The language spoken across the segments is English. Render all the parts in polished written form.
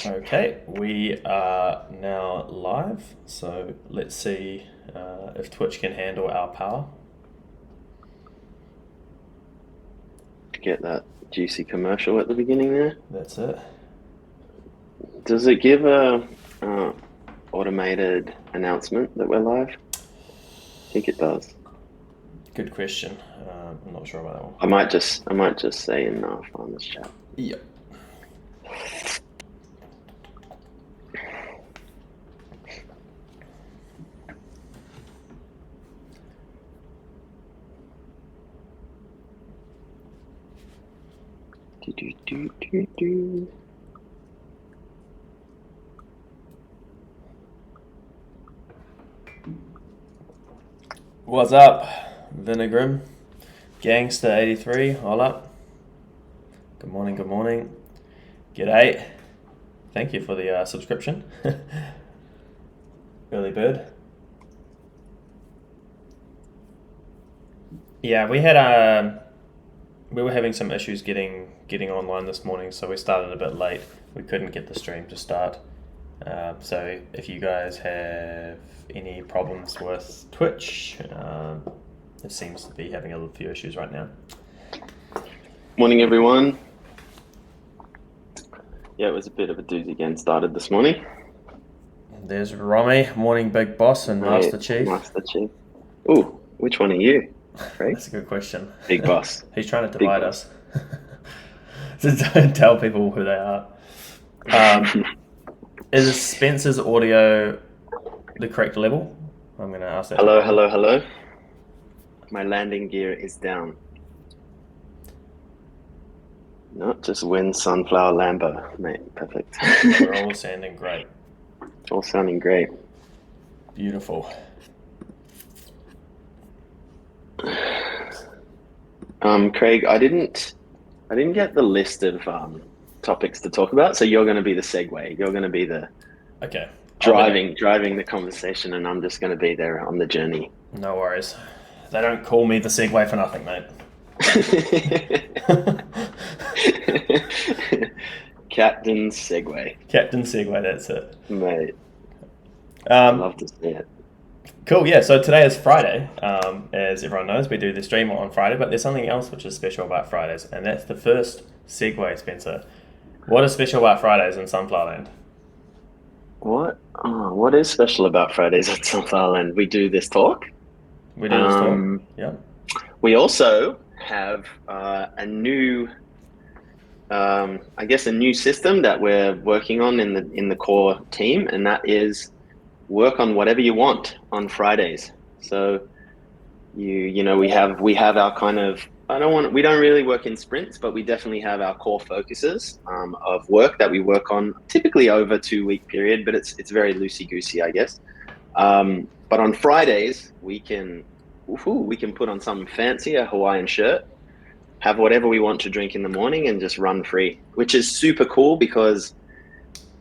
Okay, we are now live, so let's see if Twitch can handle our power. Get that juicy commercial at the beginning there. That's it. Does it give a automated announcement that we're live? I think it does. Good question. I'm not sure about that one. I might just say enough on this chat. Yep. Do. What's up, Vinegrim? Gangster83, all up. Good morning, good morning. G'day. Thank you for the subscription. Early bird. Yeah, we were having some issues getting online this morning, so we started a bit late. We couldn't get the stream to start. So if you guys have any problems with Twitch, it seems to be having a few issues right now. Morning, everyone. Yeah, it was a bit of a doozy getting started this morning. There's Romy, morning big boss and Master Chief. Master Chief. Ooh, which one are you, Craig? That's a good question. Big boss. He's trying to divide us. So don't tell people who they are. Is Spencer's audio the correct level? I'm going to ask that. Hello. My landing gear is down. No, just win Sunflower Lambo, mate. Perfect. We're all sounding great. All sounding great. Beautiful. Craig, I didn't get the list of topics to talk about, so you're going to be the segue. You're going to be the driving the conversation, and I'm just going to be there on the journey. No worries. They don't call me the segue for nothing, mate. Captain Segway. Captain Segway, that's it. Mate. I'd love to see it. Cool, yeah, so today is Friday. As everyone knows, we do the stream on Friday, but there's something else which is special about Fridays, and that's the first segue, Spencer. What is special about Fridays in Sunflowerland? What is special about Fridays at Sunflowerland? We do this talk. We do this talk, yeah. We also have a new system that we're working on in the core team, and that is work on whatever you want on Fridays. So we have our kind of we don't really work in sprints, but we definitely have our core focuses of work that we work on typically over a 2-week period, but it's very loosey-goosey, I guess. But on Fridays we can put on some fancier Hawaiian shirt, have whatever we want to drink in the morning, and just run free, which is super cool because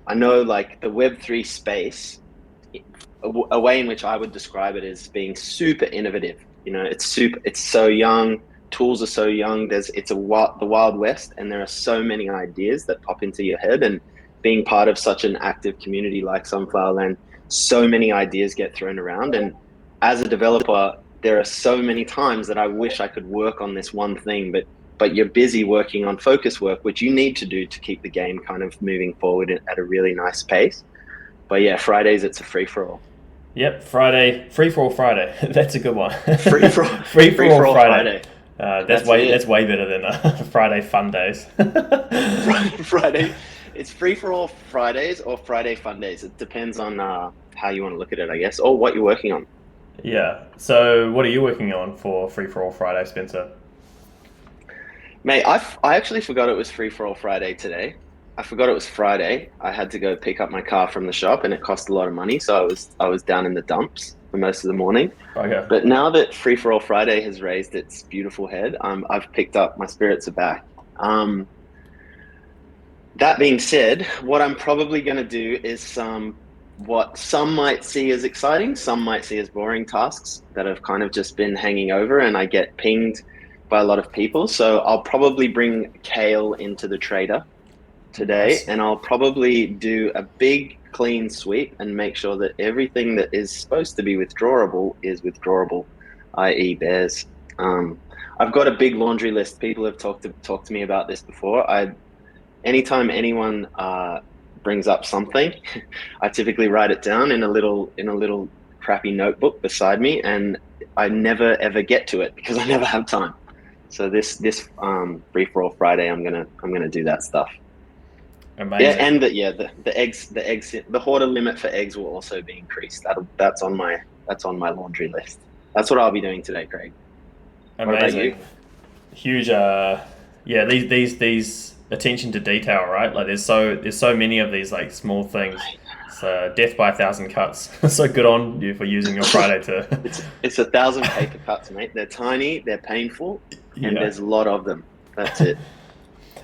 I know like the Web3 space, a way in which I would describe it is being super innovative. It's so young. Tools are so young. The Wild West, and there are so many ideas that pop into your head. And being part of such an active community like Sunflowerland, so many ideas get thrown around. And as a developer, there are so many times that I wish I could work on this one thing, but you're busy working on focus work, which you need to do to keep the game kind of moving forward at a really nice pace. But yeah, Fridays, it's a free-for-all. Yep, Friday, free-for-all Friday. That's a good one. Free-for-all Friday. That's way better than Friday fun days. Friday, it's free-for-all Fridays or Friday fun days. It depends on how you want to look at it, I guess, or what you're working on. Yeah. So what are you working on for free-for-all Friday, Spencer? Mate, I actually forgot it was free-for-all Friday today. I forgot it was Friday. I had to go pick up my car from the shop, and it cost a lot of money, so I was down in the dumps for most of the morning. Okay. But now that Free for All Friday has raised its beautiful head, I've picked up. My spirits are back. That being said, what I'm probably going to do is what some might see as exciting, some might see as boring tasks that have kind of just been hanging over, and I get pinged by a lot of people. So I'll probably bring Kale into the trader. today, Nice. and I'll probably do a big clean sweep and make sure that everything that is supposed to be withdrawable is withdrawable, i.e., bears. Um, I've got a big laundry list. People have talked to me about this before. Anytime anyone brings up something, I typically write it down in a little crappy notebook beside me, and I never ever get to it because I never have time. So this free for all Friday, I'm gonna do that stuff. Yeah, Amazing. and the hoarder limit for eggs will also be increased. That's on my laundry list. That's what I'll be doing today, Craig. What about you? Amazing. Huge. Yeah. These attention to detail, right? Like there's so many of these like small things. So death by a thousand cuts. So good on you for using your Friday to. It's 1,000 paper cuts, mate. They're tiny, they're painful, and Yeah. there's a lot of them. That's it.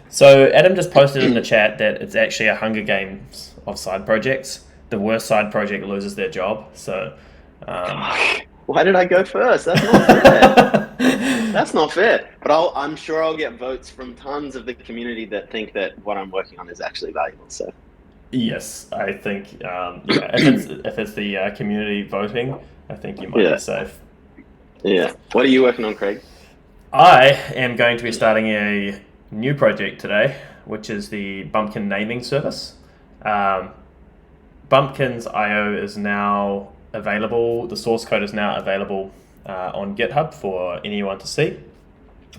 So Adam just posted in the chat that it's actually a Hunger Games of side projects. The worst side project loses their job. So. Why did I go first? That's not fair. That's not fair. But I'm sure I'll get votes from tons of the community that think that what I'm working on is actually valuable. So Yes, I think yeah. If it's the community voting, I think you might be yeah, safe. yeah. What are you working on, Craig? I am going to be starting a new project today, which is the Bumpkin naming service. Um, Bumpkins IO is now available. The source code is now available on GitHub for anyone to see,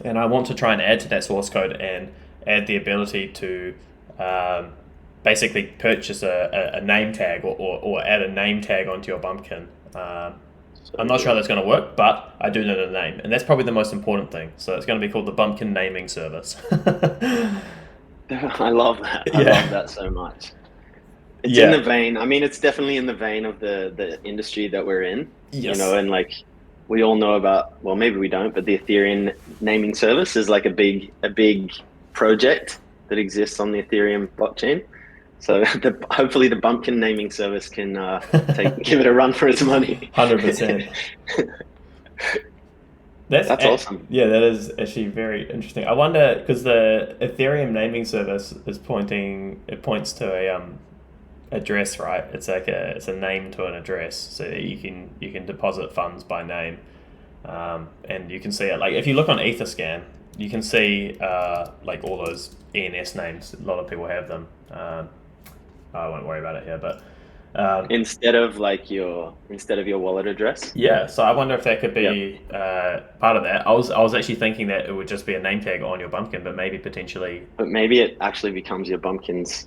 and I want to try and add to that source code and add the ability to basically purchase a name tag or add a name tag onto your bumpkin. I'm not sure how that's going to work, but I do know the name, and that's probably the most important thing. So it's going to be called the Bumpkin Naming Service. I love that. I Yeah. love that so much. It's in the Yeah. vein. I mean, it's definitely in the vein of the industry that we're in, you Yes. know, and like we all know about, well, maybe we don't, but the Ethereum naming service is like a big project that exists on the Ethereum blockchain. So hopefully the Bumpkin naming service can give it a run for its money. 100%. That's That's awesome. yeah, that is actually very interesting. I wonder because the Ethereum naming service is it points to a address, right? It's a name to an address, so that you can deposit funds by name, and you can see it like if you look on Etherscan, you can see like all those ENS names. A lot of people have them. I won't worry about it here, but Instead of your wallet address. yeah. So I wonder if that could Yep. be part of that. I was actually thinking that it would just be a name tag on your bumpkin, but maybe potentially. But maybe it actually becomes your Bumpkin's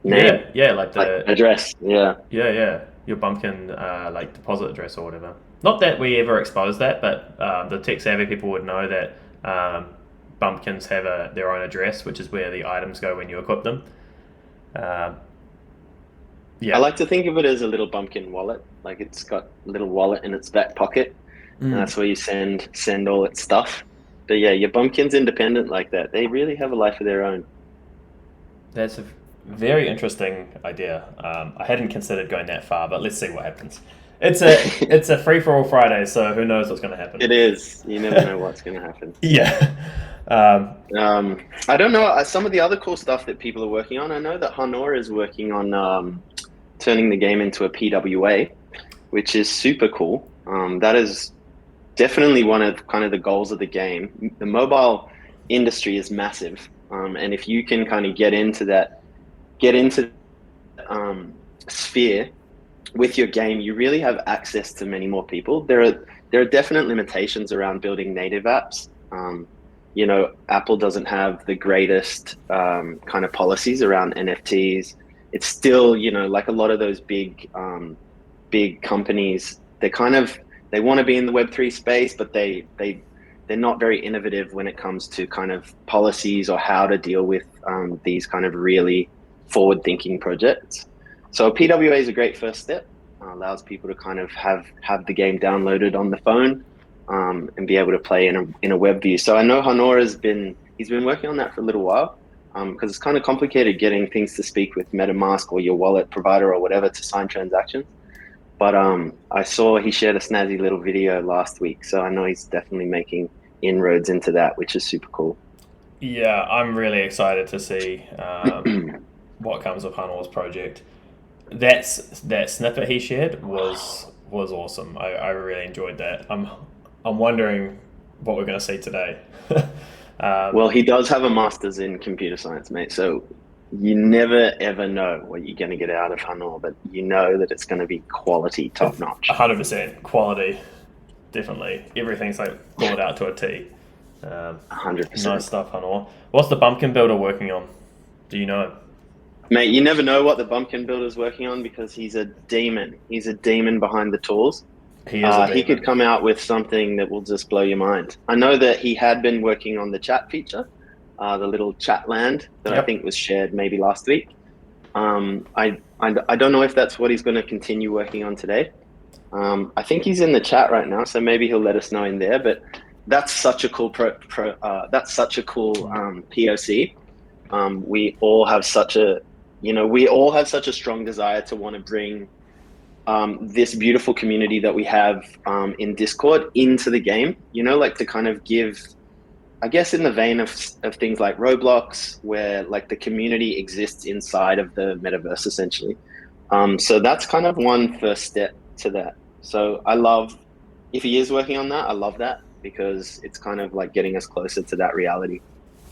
name, Yeah, like like the address. Yeah. yeah your bumpkin like deposit address or whatever. Not that we ever expose that, but the tech savvy people would know that bumpkins have their own address, which is where the items go when you equip them. Um, I yeah. like to think of it as a little bumpkin wallet. Like it's got a little wallet in its back pocket, and Mm. that's where you send all its stuff. But yeah, your bumpkin's independent like that. They really have a life of their own. That's a very interesting idea. I hadn't considered going that far, but let's see what happens. It's a free for all Friday, so who knows what's going to happen? It is. You never know what's going to happen. Yeah. Um, I don't know some of the other cool stuff that people are working on. I know that Honor is working on turning the game into a PWA, which is super cool. That is definitely one of kind of the goals of the game. The mobile industry is massive, and if you can kind of get into sphere with your game, you really have access to many more people. There are definite limitations around building native apps. You know, Apple doesn't have the greatest kind of policies around NFTs. It's still, you know, like a lot of those big companies, they want to be in the Web3 space, but they're not very innovative when it comes to kind of policies or how to deal with these kind of really forward-thinking projects. So a PWA is a great first step. Allows people to kind of have the game downloaded on the phone and be able to play in a web view. So I know Honor he's been working on that for a little while because it's kind of complicated getting things to speak with MetaMask or your wallet provider or whatever to sign transactions. But I saw he shared a snazzy little video last week, so I know he's definitely making inroads into that, which is super cool. Yeah, I'm really excited to see what comes of Hanor's project. That snippet he shared was awesome. I really enjoyed that. I'm wondering what we're going to see today. um, Well, he does have a master's in computer science, mate. So you never ever know what you're going to get out of Hanor, but you know that it's going to be quality, top it's notch. 100% quality, definitely. Everything's like thought out to a T. Um, nice 100%. stuff, Hanor. What's the bumpkin builder working on? Do you know? Mate, you never know what the bumpkin builder's working on because he's a demon. He's a demon behind the tools. He is a He could demon. come out with something that will just blow your mind. I know that he had been working on the chat feature, the little chat land that I Yep. think was shared maybe last week. I don't know if that's what he's going to continue working on today. I think he's in the chat right now, so maybe he'll let us know in there. But that's such a cool that's such a cool POC. We all have such a we all have such a strong desire to want to bring this beautiful community that we have in Discord into the game. Like to kind of give, I guess, in the vein of things like Roblox, where like the community exists inside of the metaverse essentially. So that's kind of one first step to that. So I love if he is working on that, I love that because it's kind of like getting us closer to that reality,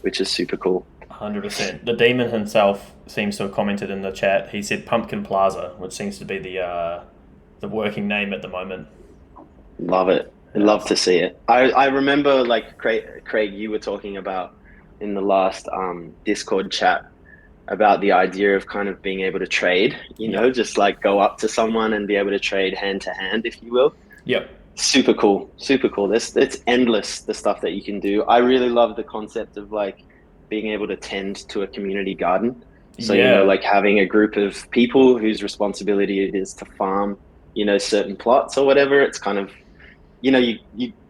which is super cool. 100%. The demon himself seems to have commented in the chat. He said Pumpkin Plaza, which seems to be the working name at the moment. Love it. Love Yes. to see it. I remember like Craig, you were talking about in the last Discord chat about the idea of kind of being able to trade, Yep. just like go up to someone and be able to trade hand to hand, if you will. Yep. Super cool. Super cool. It's endless the stuff that you can do. I really love the concept of like being able to tend to a community garden. So, Yeah. like having a group of people whose responsibility it is to farm, certain plots or whatever. It's kind of you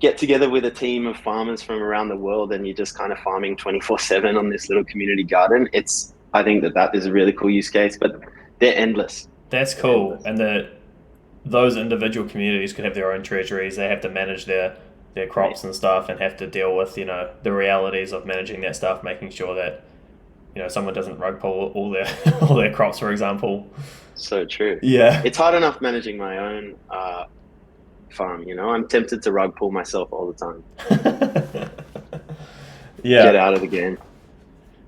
get together with a team of farmers from around the world and you're just kind of farming 24/7 on this little community garden. I think that is a really cool use case, but they're endless. That's They're cool. endless. And those individual communities could have their own treasuries. They have to manage their Mate, crops and stuff, and have to deal with the realities of managing that stuff, making sure that someone doesn't rug pull all their all their crops, for example. so true. Yeah. It's hard enough managing my own farm, I'm tempted to rug pull myself all the time. Get Yeah. out of the game.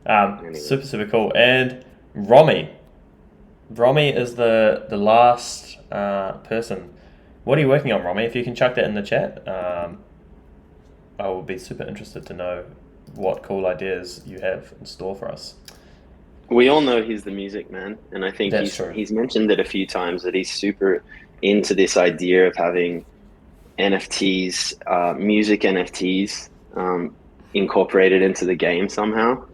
Anyway. Super super cool. And Romy, Romy is the last person. What are you working on, Romy? If you can chuck that in the chat, I will be super interested to know what cool ideas you have in store for us. We all know he's the music man, and I think That's he's true. he's mentioned it a few times that he's super into this idea of having NFTs, music NFTs, incorporated into the game somehow.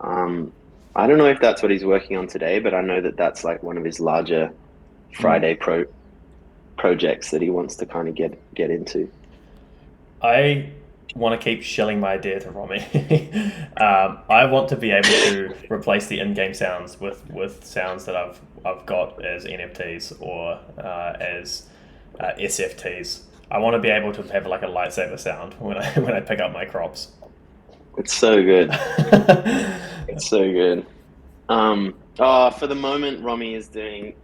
Um, I don't know if that's what he's working on today, but I know that that's like one of his larger Mm. Friday projects that he wants to kind of get into. I want to keep shilling my idea to Romy. I want to be able to replace the in-game sounds with sounds that I've got as NFTs or as SFTs. I want to be able to have like a lightsaber sound when I when I pick up my crops. It's so good. It's so good. For the moment, Romy is doing.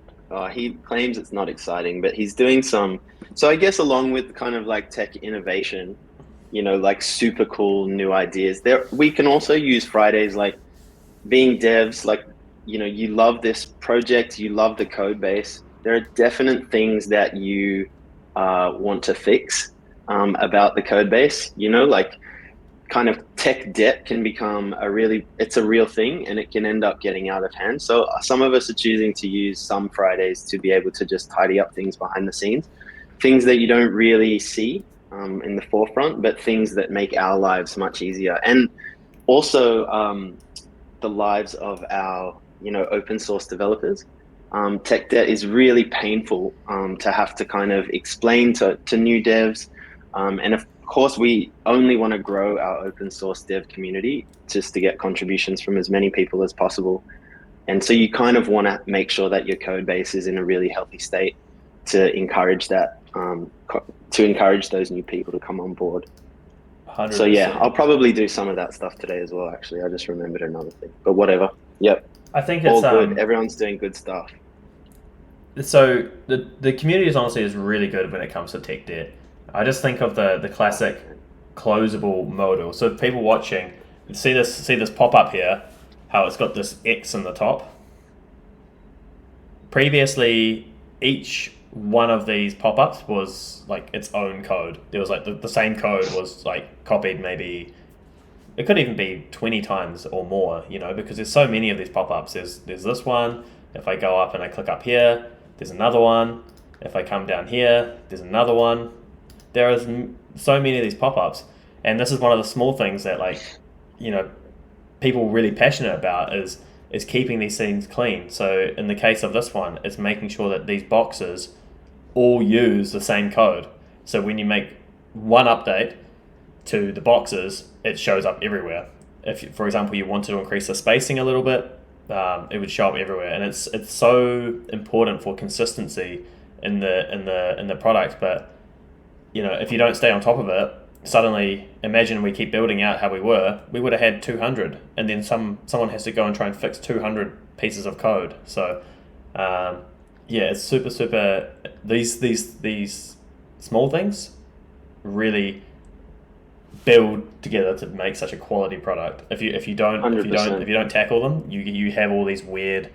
He claims it's not exciting, but he's doing some. So I guess along with kind of like tech innovation, like super cool new ideas. There, we can also use Fridays like being devs. Like, you love this project, you love the code base. There are definite things that you want to fix about the code base. Like kind of tech debt can become it's a real thing and it can end up getting out of hand. So some of us are choosing to use some Fridays to be able to just tidy up things behind the scenes, things that you don't really see in the forefront, but things that make our lives much easier. And also the lives of our, open source developers. Tech debt is really painful to have to kind of explain to new devs. And of course, we only want to grow our open source dev community just to get contributions from as many people as possible. And so you kind of want to make sure that your code base is in a really healthy state to encourage that, to encourage those new people to come on board. So yeah, 100%. I'll probably do some of that stuff today as well. Actually, I just remembered another thing. But whatever. Yep, I think it's all good. Everyone's doing good stuff. so the community is honestly is really good when it comes to tech debt. I just think of the Oh classic man. closable modal. So people watching see this pop up here, how it's got this X in the top. Previously, each one of these pop ups was like its own code. There was like the same code was like copied maybe it could even be 20 times or more, because there's so many of these pop-ups. There's this one. If I go up and I click up here, there's another one. If I come down here, there's another one. There is so many of these pop-ups, and this is one of the small things that you know people are really passionate about is keeping these things clean. So in the case of this one, it's making sure that these boxes all use the same code. So when you make one update to the boxes, it shows up everywhere. If, for example, you wanted to increase the spacing a little bit, it would show up everywhere, and it's so important for consistency in the product. But if you don't stay on top of it, suddenly imagine we keep building out how we would have had 200, and then someone has to go and try and fix 200 pieces of code. So yeah, it's super. These small things really build together to make such a quality product. If you don't 100%. tackle them, you have all these weird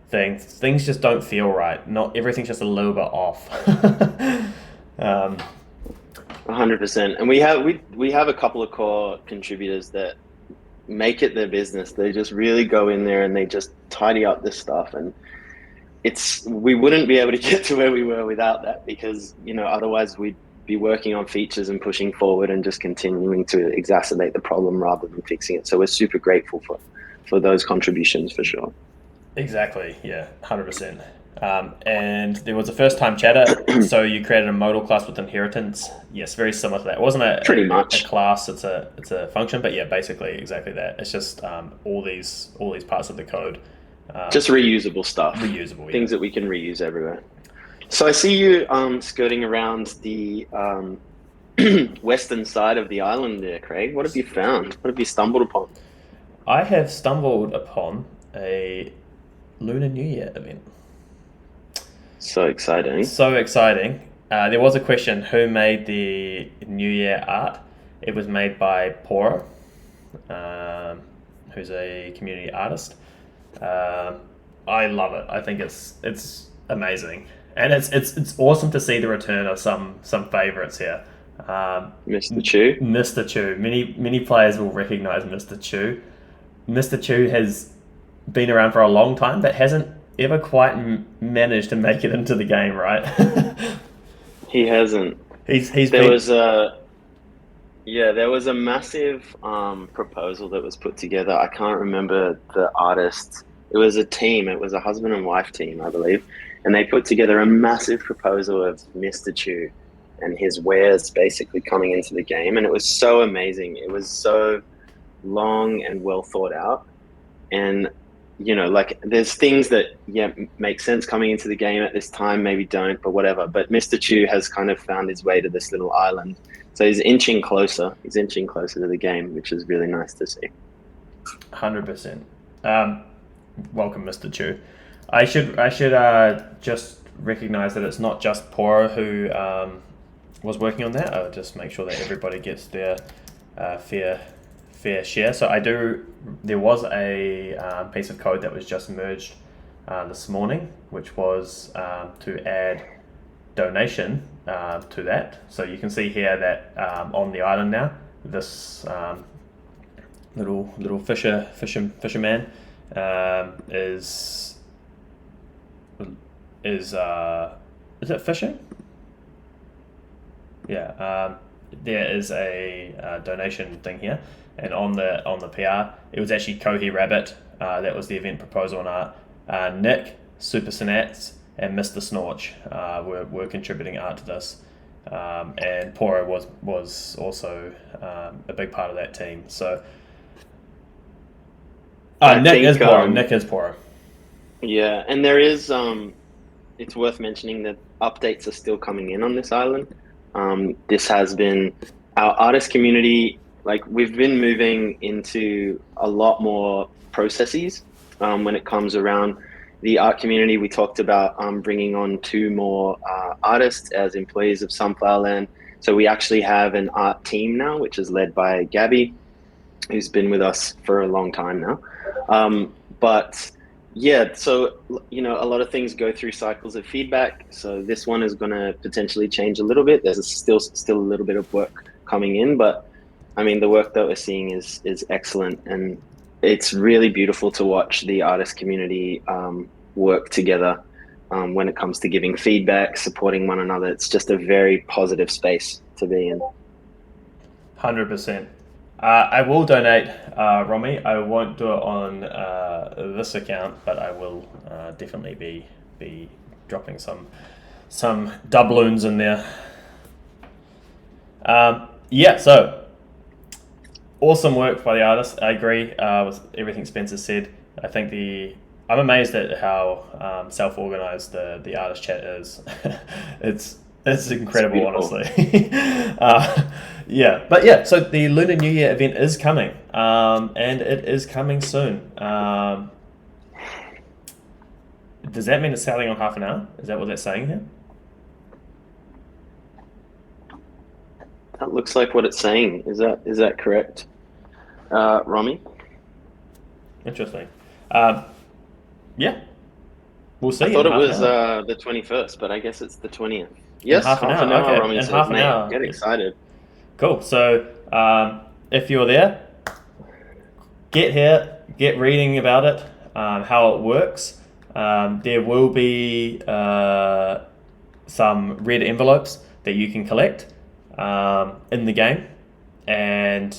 things. Things just don't feel right. Not everything's just a little bit off. 100%. And we have a couple of core contributors that make it their business. They just really go in there and they just tidy up this stuff, and we wouldn't be able to get to where we were without that, because otherwise we'd be working on features and pushing forward and just continuing to exacerbate the problem rather than fixing it. So we're super grateful for those contributions for sure. Exactly. Yeah. 100%. And there was a first time chatter. So you created a modal class with inheritance. Yes, very similar to that. It wasn't Pretty a much. class. It's a function. But yeah, basically exactly that. It's just all these parts of the code. Just reusable stuff. Reusable. Yeah. Things that we can reuse everywhere. So I see you skirting around the western side of the island there, Craig. What have you found? What have you stumbled upon? I have stumbled upon a Lunar New Year event. So exciting. So exciting. There was a question, who made the New Year art? It was made by Pora, who's a community artist. I love it. I think it's amazing, and it's awesome to see the return of some favorites here. Mr. Chu. Mr. Chu. Many players will recognize Mr. Chu. Mr. Chu has been around for a long time, but hasn't ever quite managed to make it into the game, right? He hasn't. There was a massive proposal that was put together. I can't remember the artist. It was a team. It was a husband and wife team, I believe, and they put together a massive proposal of Mr. Chu and his wares basically coming into the game, and it was so amazing. It was so long and well thought out, and like there's things that make sense coming into the game at this time, maybe don't, but whatever. But Mr. Chu has kind of found his way to this little island, so he's inching closer to the game, which is really nice to see. 100%. Welcome, Mr. Chu. I should just recognize that it's not just Poro who was working on that. I'll just make sure that everybody gets their fair share. So there was a piece of code that was just merged this morning, which was to add donation to that. So you can see here that on the island now, this little fisherman is it fishing? Yeah. There is a donation thing here, and on the PR, it was actually Kohi Rabbit. That was the event proposal and art. Nick, Super Synats, and Mr. Snorch were contributing art to this, and Poro was also a big part of that team. So Nick is Poro. Yeah, and there is it's worth mentioning that updates are still coming in on this island. This has been our artist community, like we've been moving into a lot more processes when it comes around the art community. We talked about bringing on 2 more artists as employees of Sunflowerland. So we actually have an art team now, which is led by Gabby, who's been with us for a long time now. But yeah, so a lot of things go through cycles of feedback. So this one is going to potentially change a little bit. There's still a little bit of work coming in, but I mean the work that we're seeing is excellent, and it's really beautiful to watch the artist community work together when it comes to giving feedback, supporting one another. It's just a very positive space to be in. 100%. I will donate, Romy. I won't do it on this account, but I will definitely be dropping some doubloons in there. Yeah, so awesome work by the artist. I agree with everything Spencer said. I think I'm amazed at how self-organized the artist chat is. It's incredible, honestly. Yeah, but yeah, so the Lunar New Year event is coming, and it is coming soon. Does that mean it's starting on half an hour? Is that what that's saying here? That looks like what it's saying. Is that correct, Romy? Interesting. Yeah, we'll see. I thought it was the 21st, but I guess it's the 20th. Yes, half an hour. Okay, Romy in says, half an mate, hour. get excited. Cool. So if you're there, get here, get reading about it, how it works. There will be some red envelopes that you can collect in the game, and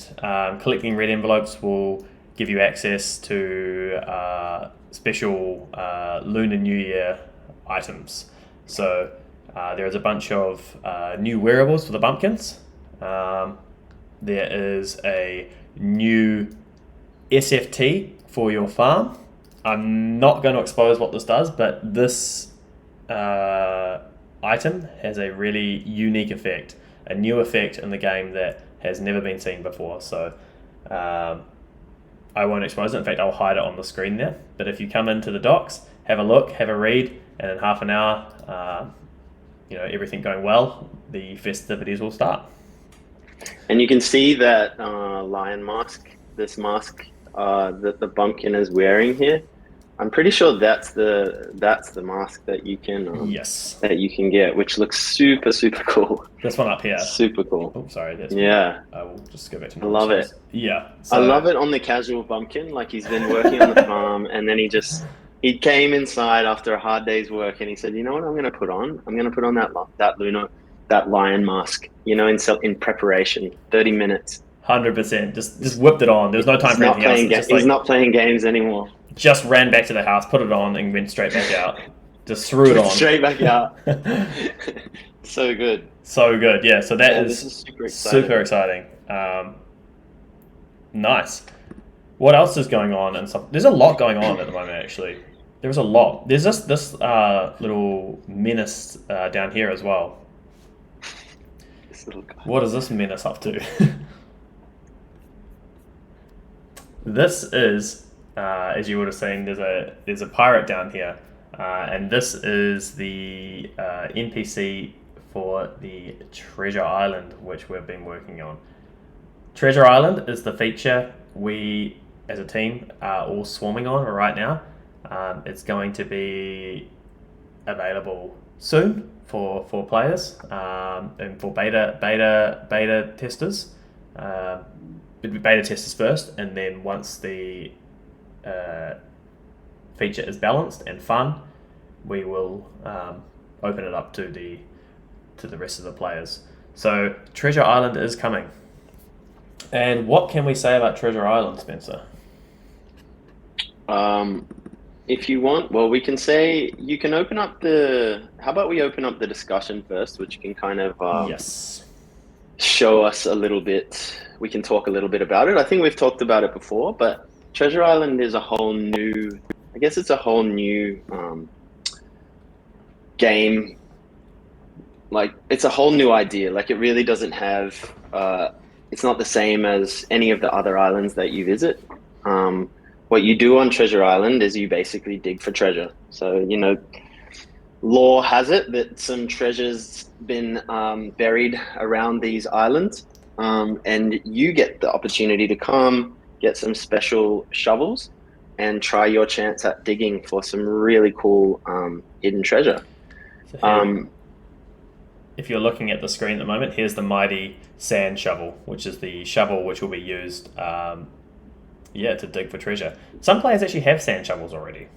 collecting red envelopes will give you access to special Lunar New Year items. So there is a bunch of new wearables for the bumpkins. There is a new SFT for your farm. I'm not going to expose what this does, but this item has a really unique effect, a new effect in the game that has never been seen before. So I won't expose it. In fact, I'll hide it on the screen there. But if you come into the docs, have a look, have a read, and in half an hour, everything going well, the festivities will start. And you can see that lion mask, this mask that the bumpkin is wearing here. I'm pretty sure that's the mask that you can yes, that you can get, which looks super cool. This one up here, super cool. Oh, sorry. Yeah, I will just go back to. I love it. Yeah, I love it on the casual bumpkin. Like he's been working on the farm, and then he came inside after a hard day's work, and he said, "You know what? I'm going to put on that lion mask. In preparation, 30 minutes." 100%. Just whipped it on. There's no time for anything else. He's not playing games anymore. Just ran back to the house, put it on, and went straight back out. Just threw it on. Straight back out. So good. So good. Yeah. So this is super exciting. Nice. What else is going on? And there's a lot going on at the moment. Actually, there's a lot. There's this little menace down here as well. This little guy. What is this menace up to? This is, as you would have seen, there's a pirate down here, and this is the NPC for the Treasure Island, which we've been working on. Treasure Island is the feature we, as a team, are all swarming on right now. It's going to be available soon for players and for beta testers. It'd be beta testers first, and then once the feature is balanced and fun, we will open it up to the rest of the players. So Treasure Island is coming. And what can we say about Treasure Island, Spencer? If you want, well, we can say you can open up how about we open up the discussion first, which can kind of yes, show us a little bit. We can talk a little bit about it. I think we've talked about it before, but Treasure Island is a whole new game like it's a whole new idea. Like it really doesn't have it's not the same as any of the other islands that you visit. What you do on Treasure Island is you basically dig for treasure. So, lore has it that some treasure's been buried around these islands, and you get the opportunity to come get some special shovels and try your chance at digging for some really cool hidden treasure. So here, Um, if you're looking at the screen at the moment, here's the mighty sand shovel, which is the shovel which will be used, to dig for treasure. Some players actually have sand shovels already.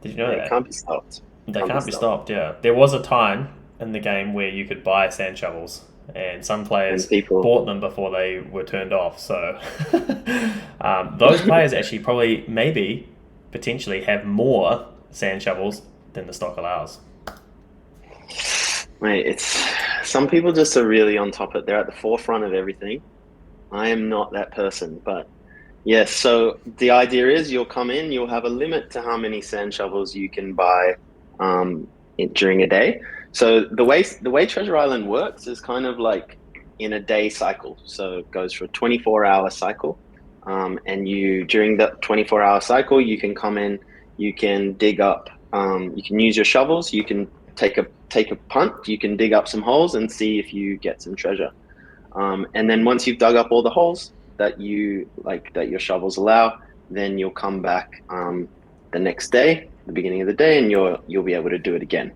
Did you know it that? can't be stopped. They Can't be can't be stopped. stopped, yeah. There was a time in the game where you could buy sand shovels, and some And players people, bought them before they were turned off. So those players actually probably, maybe, potentially have more sand shovels than the stock allows. mate, it's some people just are really on top of it. They're at the forefront of everything. I am not that person, but yes. So the idea is you'll come in, you'll have a limit to how many sand shovels you can buy during a day. So the way Treasure Island works is kind of like in a day cycle. So it goes for a 24-hour cycle, and you during that 24-hour cycle, you can come in, you can dig up, you can use your shovels, you can take a punt, you can dig up some holes and see if you get some treasure. And then once you've dug up all the holes that your shovels allow, then you'll come back the next day, the beginning of the day, and you'll be able to do it again.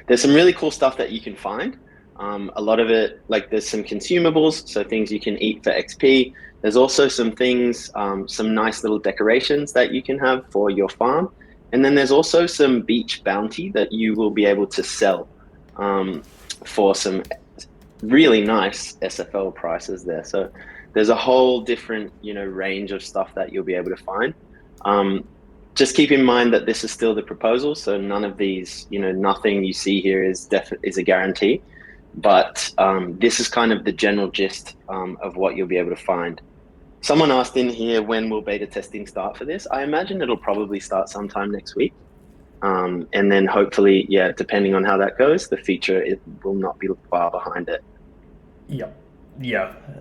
There's some really cool stuff that you can find. A lot of it, like there's some consumables, so things you can eat for XP. There's also some things, some nice little decorations that you can have for your farm. And then there's also some beach bounty that you will be able to sell for some really nice SFL prices there. So there's a whole different, range of stuff that you'll be able to find. Um, just keep in mind that this is still the proposal, so none of these, nothing you see here is a guarantee. But this is kind of the general gist of what you'll be able to find. Someone asked in here, when will beta testing start for this? I imagine it'll probably start sometime next week. And then hopefully, yeah, depending on how that goes, the feature it will not be far behind it. Yep.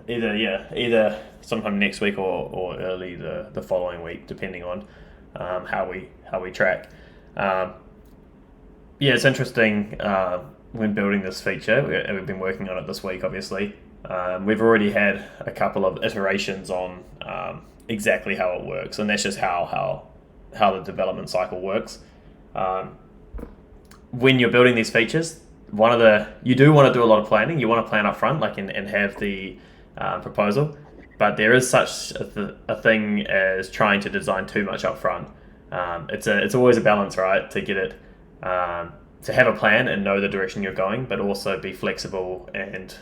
Either sometime next week or early the following week, depending on how we track. Um, it's interesting when building this feature. We've been working on it this week, obviously. We've already had a couple of iterations on exactly how it works, and that's just how the development cycle works. When you're building these features, you do want to do a lot of planning. You want to plan up front, and have the proposal, but there is such a thing as trying to design too much up front. It's always a balance, right? To get it to have a plan and know the direction you're going, but also be flexible and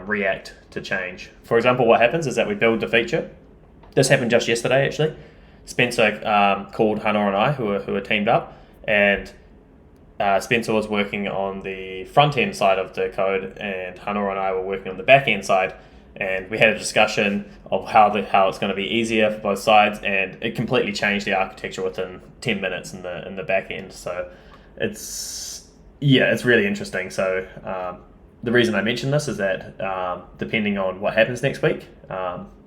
react to change. For example, what happens is that we build the feature. This happened just yesterday, actually. Spencer called Hanor and I, who are teamed up, and Spencer was working on the front end side of the code, and Hanor and I were working on the back end side. And we had a discussion of how it's going to be easier for both sides, and it completely changed the architecture within 10 minutes in the back end. So it's really interesting. So the reason I mention this is that depending on what happens next week,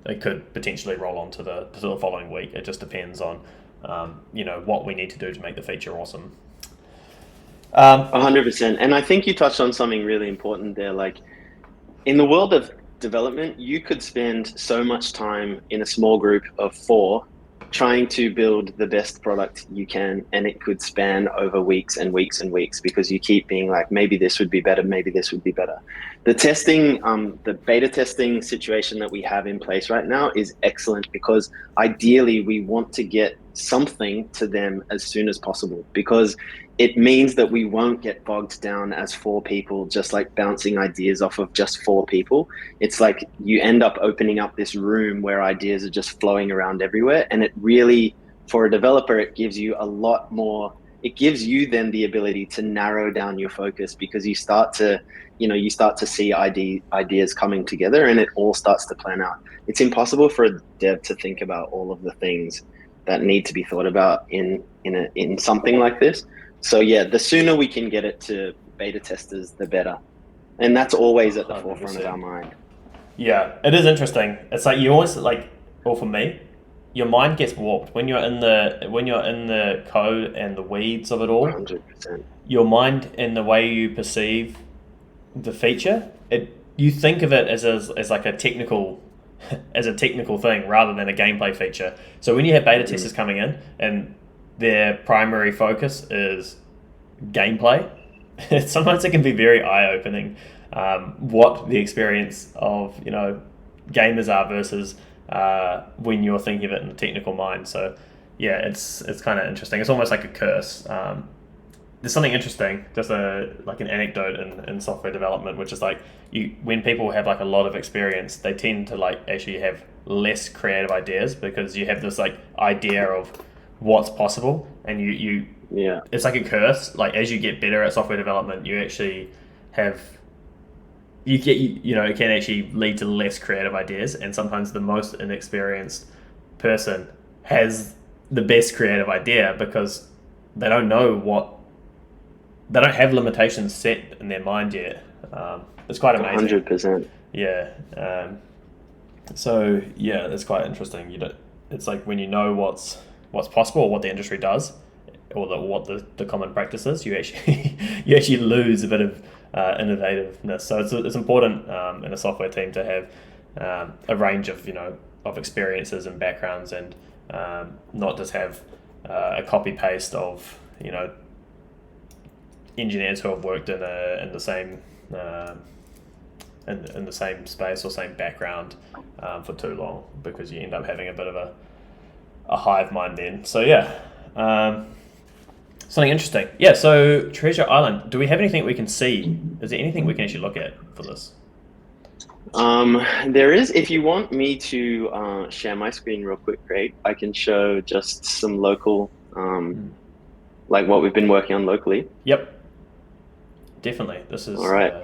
it could potentially roll on to the following week. It just depends on what we need to do to make the feature awesome. 100%. And I think you touched on something really important there. Like in the world of development, you could spend so much time in a small group of 4 trying to build the best product you can, and it could span over weeks and weeks and weeks because you keep being like, maybe this would be better, maybe this would be better. The testing, the beta testing situation that we have in place right now is excellent because ideally we want to get something to them as soon as possible, because it means that we won't get bogged down as 4 people just like bouncing ideas off of just 4 people. It's like you end up opening up this room where ideas are just flowing around everywhere, and it really, for a developer, it gives you a lot more. It gives you then the ability to narrow down your focus because you start to see ideas coming together, and it all starts to plan out. It's impossible for a dev to think about all of the things that need to be thought about in something like this. So yeah, the sooner we can get it to beta testers, the better. And that's always at the forefront of our 100%. mind. Yeah, it is interesting. It's like you always like, or for me, your mind gets warped when you're in the code and the weeds of it all. 100%. Your mind and the way you perceive the feature, you think of it as like a technical as a technical thing rather than a gameplay feature. So when you have beta testers coming in and their primary focus is gameplay, sometimes it can be very eye opening what the experience of gamers are versus when you're thinking of it in a technical mind. So yeah, it's kind of interesting. It's almost like a curse. There's something interesting, just like an anecdote in software development, which is like when people have like a lot of experience, they tend to like actually have less creative ideas because you have this like idea of what's possible, and you Yeah. it's like a curse. Like as you get better at software development, you actually have it can actually lead to less creative ideas, and sometimes the most inexperienced person has the best creative idea because they don't know they don't have limitations set in their mind yet. It's quite amazing. 100%. Yeah. So yeah, it's quite interesting. It's like when you know what's possible or what the industry does, or what the common practice is, you actually you actually lose a bit of innovativeness. So it's important in a software team to have a range of of experiences and backgrounds, and not just have a copy paste of engineers who have worked in the same in the same space or same background for too long, because you end up having a bit of a hive mind then. So yeah, something interesting. Yeah, so Treasure Island. Do we have anything we can see? Is there anything we can actually look at for this? There is, if you want me to share my screen real quick, Craig, I can show just some local, like what we've been working on locally. Yep, definitely. This is All right.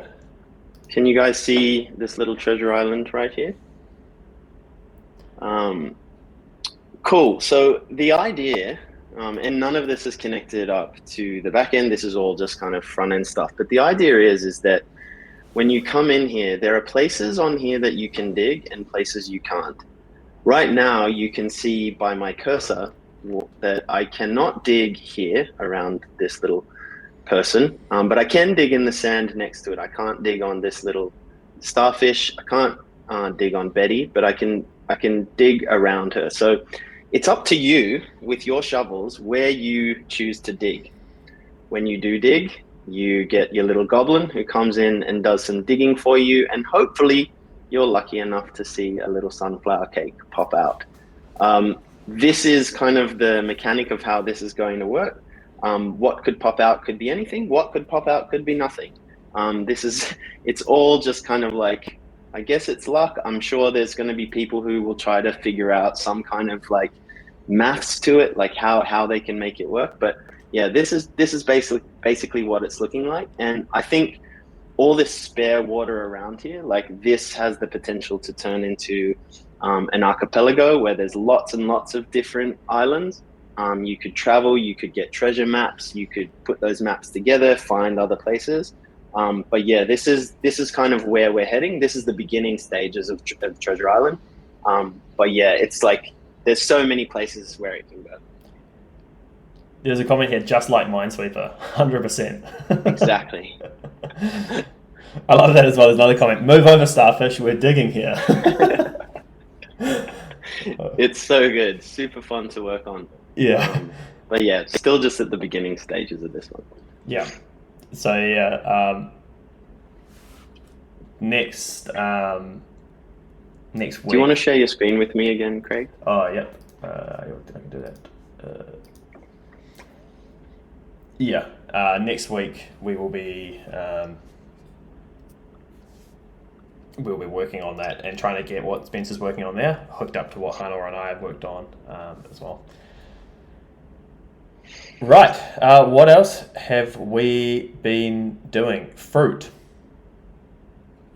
Can you guys see this little treasure island right here? Cool. So the idea, and none of this is connected up to the back end. This is all just kind of front end stuff. But the idea is that when you come in here, there are places on here that you can dig and places you can't. Right now, you can see by my cursor that I cannot dig here around this little person, but I can dig in the sand next to it. I can't dig on this little starfish. I can't dig on Betty, but I can dig around her. So it's up to you with your shovels where you choose to dig. When you do dig, you get your little goblin who comes in and does some digging for you, and hopefully you're lucky enough to see a little sunflower cake pop out. This is kind of the mechanic of how this is going to work. What could pop out could be anything. What could pop out could be nothing. It's all just kind of like, I guess it's luck. I'm sure there's going to be people who will try to figure out some kind of like maths to it, like how they can make it work. But yeah, this is basically what it's looking like. And I think all this spare water around here, like this has the potential to turn into an archipelago where there's lots and lots of different islands. You could travel, you could get treasure maps, you could put those maps together, find other places. But yeah, this is kind of where we're heading. This is the beginning stages of Treasure Island. But yeah, it's like there's so many places where it can go. There's a comment here, just like Minesweeper, 100%. Exactly. I love that as well. There's another comment. Move over, starfish. We're digging here. It's so good. Super fun to work on. Yeah. But yeah, still just at the beginning stages of this one. Yeah. So yeah. Next week. Do you want to share your screen with me again, Craig? Oh, yep. I can do that. Yeah. Next week we will be we'll be working on that and trying to get what Spencer's working on there hooked up to what Hannah and I have worked on as well. Right. What else have we been doing? Fruit.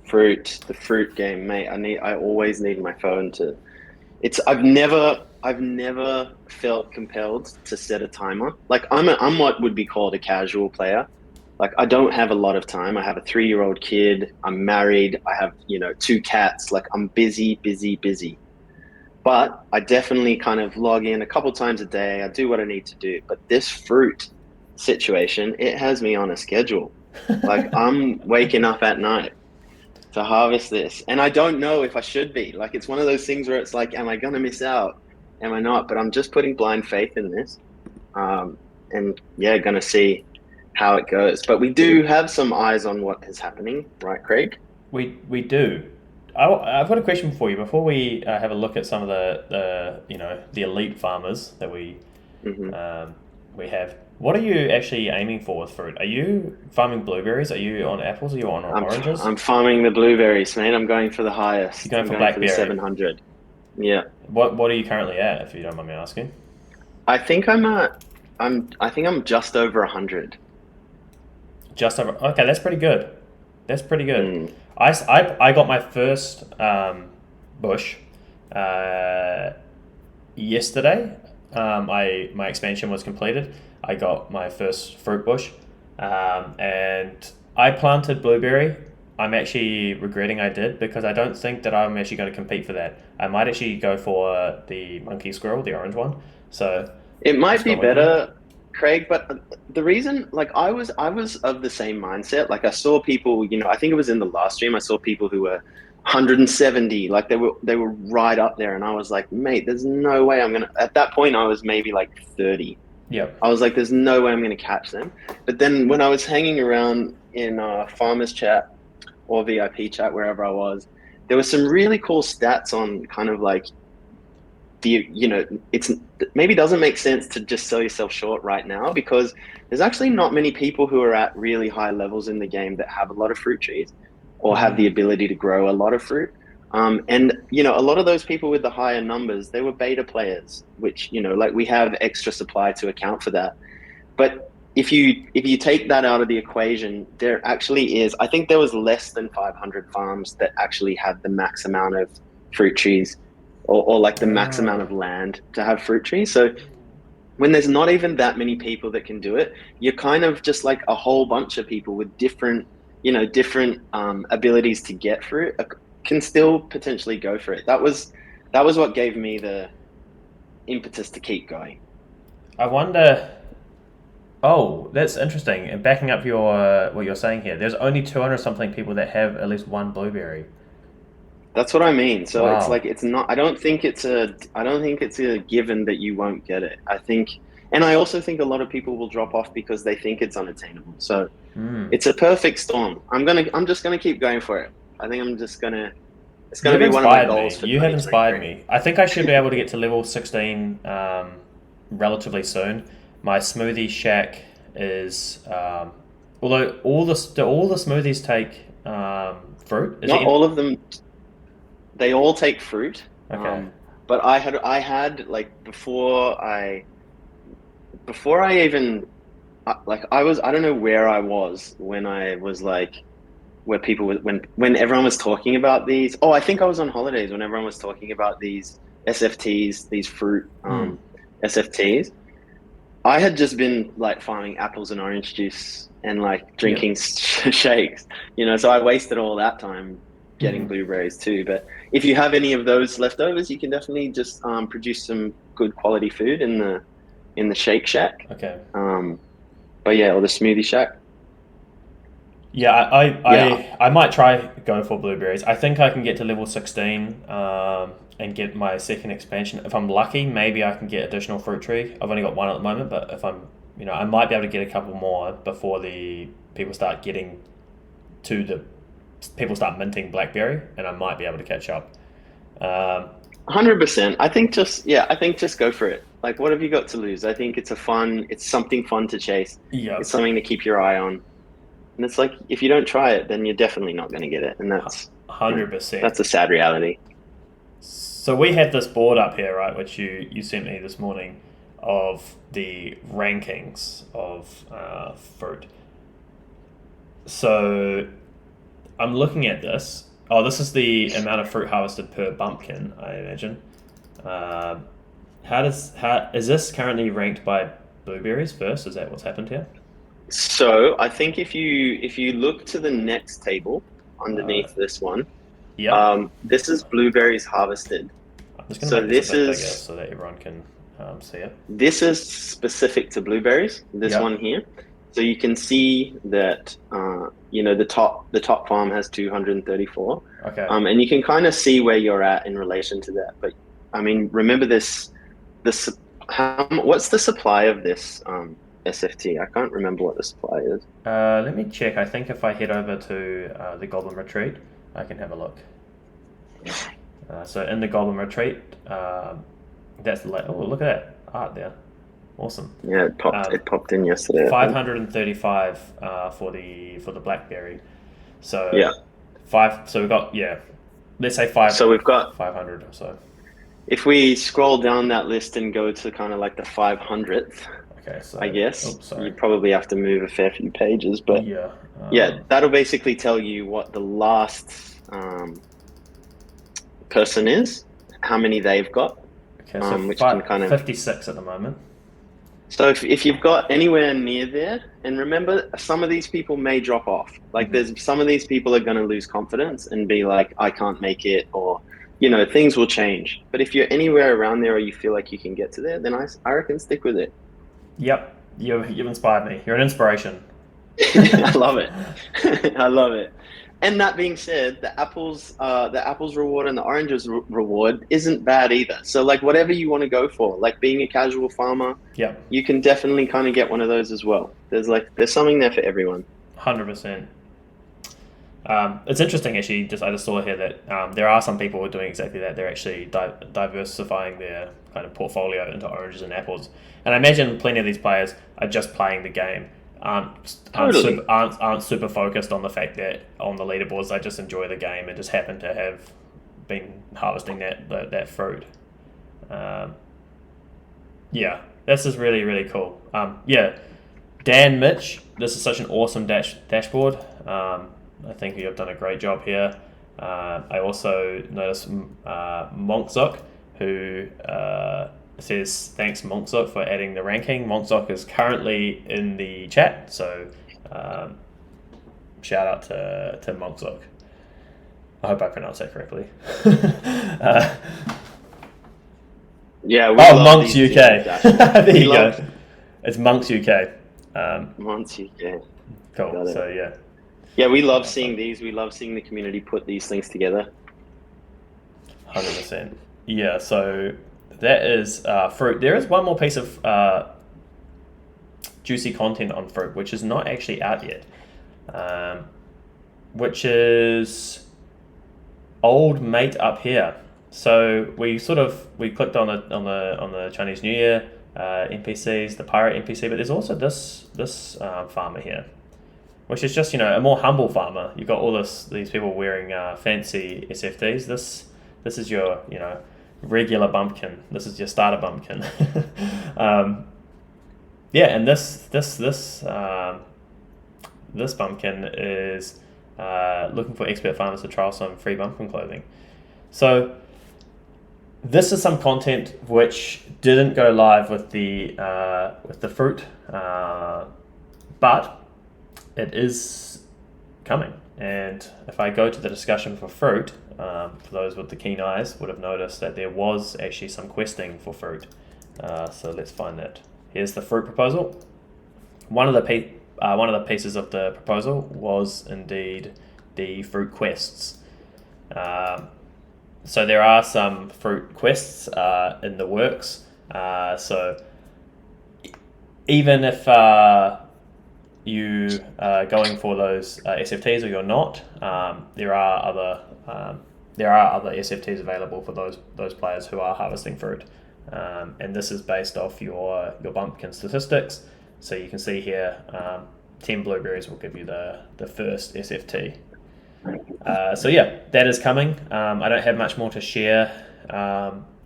The fruit game, mate. I always need my phone to. I've never I've never felt compelled to set a timer. Like I'm what would be called a casual player. Like I don't have a lot of time. I have a 3-year-old kid. I'm married. I have, 2 cats. Like I'm busy, busy, busy. But I definitely kind of log in a couple times a day. I do what I need to do. But this fruit situation, it has me on a schedule. Like I'm waking up at night to harvest this. And I don't know if I should be. Like it's one of those things where it's like, am I gonna miss out? Am I not? But I'm just putting blind faith in this. Um, and yeah, gonna see how it goes. But we do have some eyes on what is happening, right, Craig? We do. I've got a question for you before we have a look at some of the elite farmers that Hmm. um, we have. What are you actually aiming for with fruit? Are you farming blueberries? Are you on apples? Are you on oranges? I'm farming the blueberries, mate. I'm going for the You're highest. going I'm for going for the blackberry. 700. Yeah. What are you currently at, if you don't mind me asking? I think I think I'm just over 100. Just over. Okay, that's pretty good. That's pretty good. Mm. I got my first bush uh, yesterday. My expansion was completed. I got my first fruit bush, and I planted blueberry. I'm actually regretting I did because I don't think that I'm actually going to compete for that. I might actually go for the monkey squirrel, the orange one. So It just might be got with you. better, Craig, but the reason, like, I was of the same mindset. Like, I saw people, I think it was in the last stream, I saw people who were 170, like they were right up there, and I was like, mate, there's no way I'm gonna. At that point, I was maybe like 30. Yep. I was like, there's no way I'm gonna catch them. But then when I was hanging around in farmers chat or VIP chat, wherever I was, there was some really cool stats on kind of like it's maybe doesn't make sense to just sell yourself short right now because there's actually not many people who are at really high levels in the game that have a lot of fruit trees or have the Mm. ability to grow a lot of fruit. And a lot of those people with the higher numbers, they were beta players, which like we have extra supply to account for that. But if you take that out of the equation, there actually is. I think there was less than 500 farms that actually had the max amount of fruit trees, or like the max amount Ah. of land to have fruit trees. So when there's not even that many people that can do it, you're kind of just like a whole bunch of people with different abilities to get fruit can still potentially go for it. That was what gave me the impetus to keep going. I wonder. Oh, that's interesting. And backing up your what you're saying here, there's only 200 something people that have at least one blueberry. That's what I mean. So it's Wow. like it's not. I don't think it's a given that you won't get it. And I also think a lot of people will drop off because they think it's unattainable. So Hmm. it's a perfect storm. I'm just gonna keep going for it. I think I'm just gonna. It's gonna You've be one of my inspired goals me. for You have inspired 2023. me. I think I should be able to get to level 16 relatively soon. My smoothie shack is, although all the smoothies take fruit. Is Not it? all of them. They all take fruit. Okay. But I had like before I even like I don't know where I was when I was like where people when everyone was talking about these. Oh, I think I was on holidays when everyone was talking about these SFTs, these fruit Hmm. SFTs. I had just been like farming apples and orange juice and like Yep. drinking shakes, so I wasted all that time getting Hmm. blueberries too. But if you have any of those leftovers, you can definitely just produce some good quality food in the Shake Shack. Okay. Um, but yeah, or the Smoothie Shack. Yeah, Yeah, I might try go for blueberries. I think I can get to level 16 and get my second expansion. If I'm lucky, maybe I can get additional fruit tree. I've only got one at the moment, but if I might be able to get a couple more before the people start getting to the people start minting blackberry, and I might be able to catch up. Um, 100%. I think just go for it. Like, what have you got to lose? I think it's something fun to chase. yeah, It's something to keep your eye on. And it's like, if you don't try it, then you're definitely not going to get it. And you know, 100%. that's a sad reality. So we have this board up here, right, which you sent me this morning, of the rankings of fruit. So I'm looking at this. Oh, this is the amount of fruit harvested per bumpkin, I imagine. Um How is this currently ranked by blueberries first? Is that what's happened here? So I think if you look to the next table Uh, underneath this one, yep. this is blueberries harvested. I'm just gonna So make this a bit bigger so that everyone can see it. this is specific to blueberries. This one Yep. here. So you can see that the top farm has 234, Okay. and you can kind of see where you're at in relation to that. But I mean, remember this what's the supply of this SFT? I can't remember what the supply is. Let me check. I think if I head over to the Goblin Retreat, I can have a look. So in the Goblin Retreat, that's the oh, look at that art there. Awesome. Yeah, it popped. It popped in yesterday, I think. 535 for the blackberry. So Yeah. five. So we've got let's say five. So we've got 500 or so. if we scroll down that list and go to kind of like the 500th, Okay. So I guess sorry. you probably have to move a fair few pages, but Yeah. yeah, that'll basically tell you what the last person is, how many they've got, Okay. So which can kind of 56 at the moment. So if you've got anywhere near there, and remember, some of these people may drop off. Like there's some of these people are going to lose confidence and be like, I can't make it, or things will change. But if you're anywhere around there, or you feel like you can get to there, then I reckon stick with it. Yep. You've inspired me. You're an inspiration. I love it. I love it. And that being said, the apples reward and the oranges reward isn't bad either. So like whatever you want to go for, like being a casual farmer, Yep. you can definitely kind of get one of those as well. There's something there for everyone. 100%. It's interesting actually. I just saw here that there are some people who are doing exactly that. They're actually diversifying their kind of portfolio into oranges and apples. And I imagine plenty of these players are just playing the game. Totally. Aren't super focused on the fact that on the leaderboards they just enjoy the game and just happen to have been harvesting that fruit. Yeah, this is really really cool. Dan, Mitch, this is such an awesome dashboard. I think you have done a great job here. I also noticed Monkzok, who says thanks Monkzok for adding the ranking. Monkzok is currently in the chat, so shout out to Monkzok. I hope I pronounced that correctly. Yeah. Monks UK. There you go. It's Monks UK. Monks UK. Cool. So yeah. Yeah, we love seeing these. We love seeing the community put these things together. 100%. Yeah. So that is fruit. There is one more piece of juicy content on fruit, which is not actually out yet, which is old mate up here. So we clicked on the Chinese New Year NPCs, the pirate NPC, but there's also this farmer here, which is just a more humble farmer. You've got all these people wearing fancy SFTs. This is your regular bumpkin. This is your starter bumpkin. And this bumpkin is looking for expert farmers to trial some free bumpkin clothing. So this is some content which didn't go live with the fruit, but it is coming. And if I go to the discussion for fruit, for those with the keen eyes would have noticed that there was actually some questing for fruit. So let's find that. Here's the fruit proposal. One of the pieces of the proposal was indeed the fruit quests. So there are some fruit quests in the works. So even if you are going for those SFTs or you're not, there are other SFTs available for those players who are harvesting fruit. And this is based off your bumpkin statistics. So you can see here, 10 blueberries will give you the first SFT. So yeah, that is coming. I don't have much more to share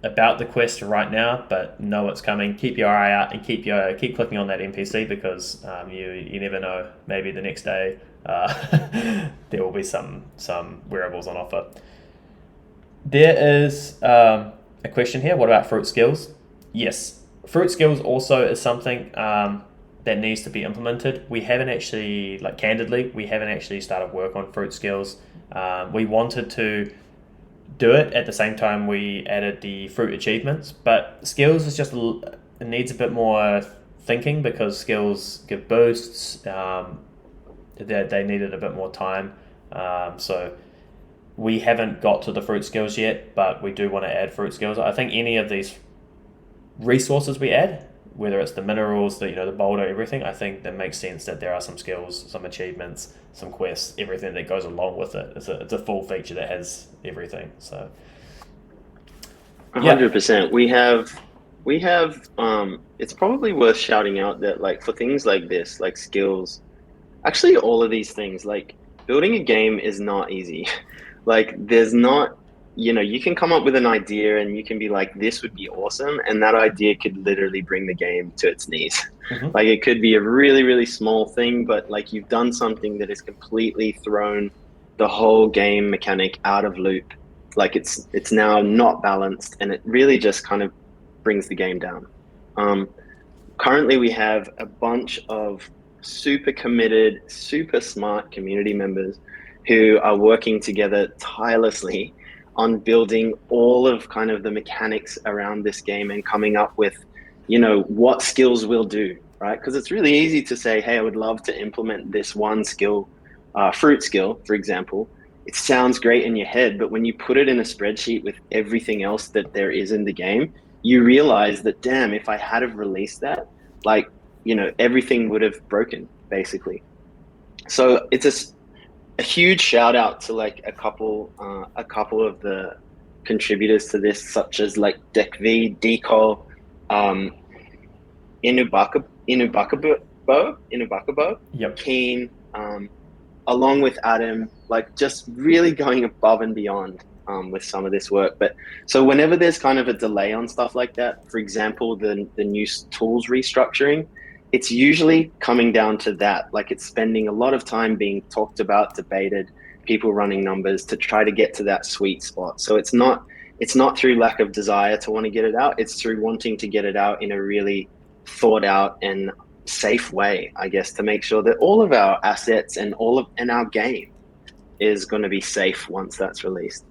about the quest right now, but know it's coming. Keep your eye out and keep clicking on that NPC because you never know. Maybe the next day there will be some wearables on offer. There is a question here. What about fruit skills? Yes, fruit skills also is something that needs to be implemented. We haven't actually, like candidly, we haven't actually started work on fruit skills. We wanted to do it at the same time we added the fruit achievements, but skills is just it needs a bit more thinking because skills give boosts. They needed a bit more time, so we haven't got to the fruit skills yet, but we do want to add fruit skills. I think any of these resources we add, whether it's the minerals, the boulder, everything, I think that makes sense that there are some skills, some achievements, some quests, everything that goes along with it. It's a full feature that has everything. So 100%. We have it's probably worth shouting out that like for things like this, like skills, actually all of these things, like building a game is not easy. Like there's not, you can come up with an idea and you can be like, this would be awesome, and that idea could literally bring the game to its knees. mm-hmm. Like it could be a really, really small thing, but like you've done something that has completely thrown the whole game mechanic out of loop. Like it's now not balanced, and it really just kind of brings the game down. Um, Currently, we have a bunch of super committed, super smart community members who are working together tirelessly on building all of kind of the mechanics around this game and coming up with, what skills we'll do, right? Because it's really easy to say, hey, I would love to implement this one skill, fruit skill, for example. It sounds great in your head, but when you put it in a spreadsheet with everything else that there is in the game, you realize that, damn, if I had have released that, like, everything would have broken basically. So it's a huge shout out to like a couple of the contributors to this, such as like Deck V, Decol, um, Inubakabo, Yep. Keen, along with Adam, like just really going above and beyond with some of this work. But so whenever there's kind of a delay on stuff like that, for example, the new tools restructuring, it's usually coming down to that. Like it's spending a lot of time being talked about, debated, people running numbers to try to get to that sweet spot. So it's not through lack of desire to want to get it out. It's through wanting to get it out in a really thought out and safe way, I guess, to make sure that all of our assets and our game is going to be safe once that's released.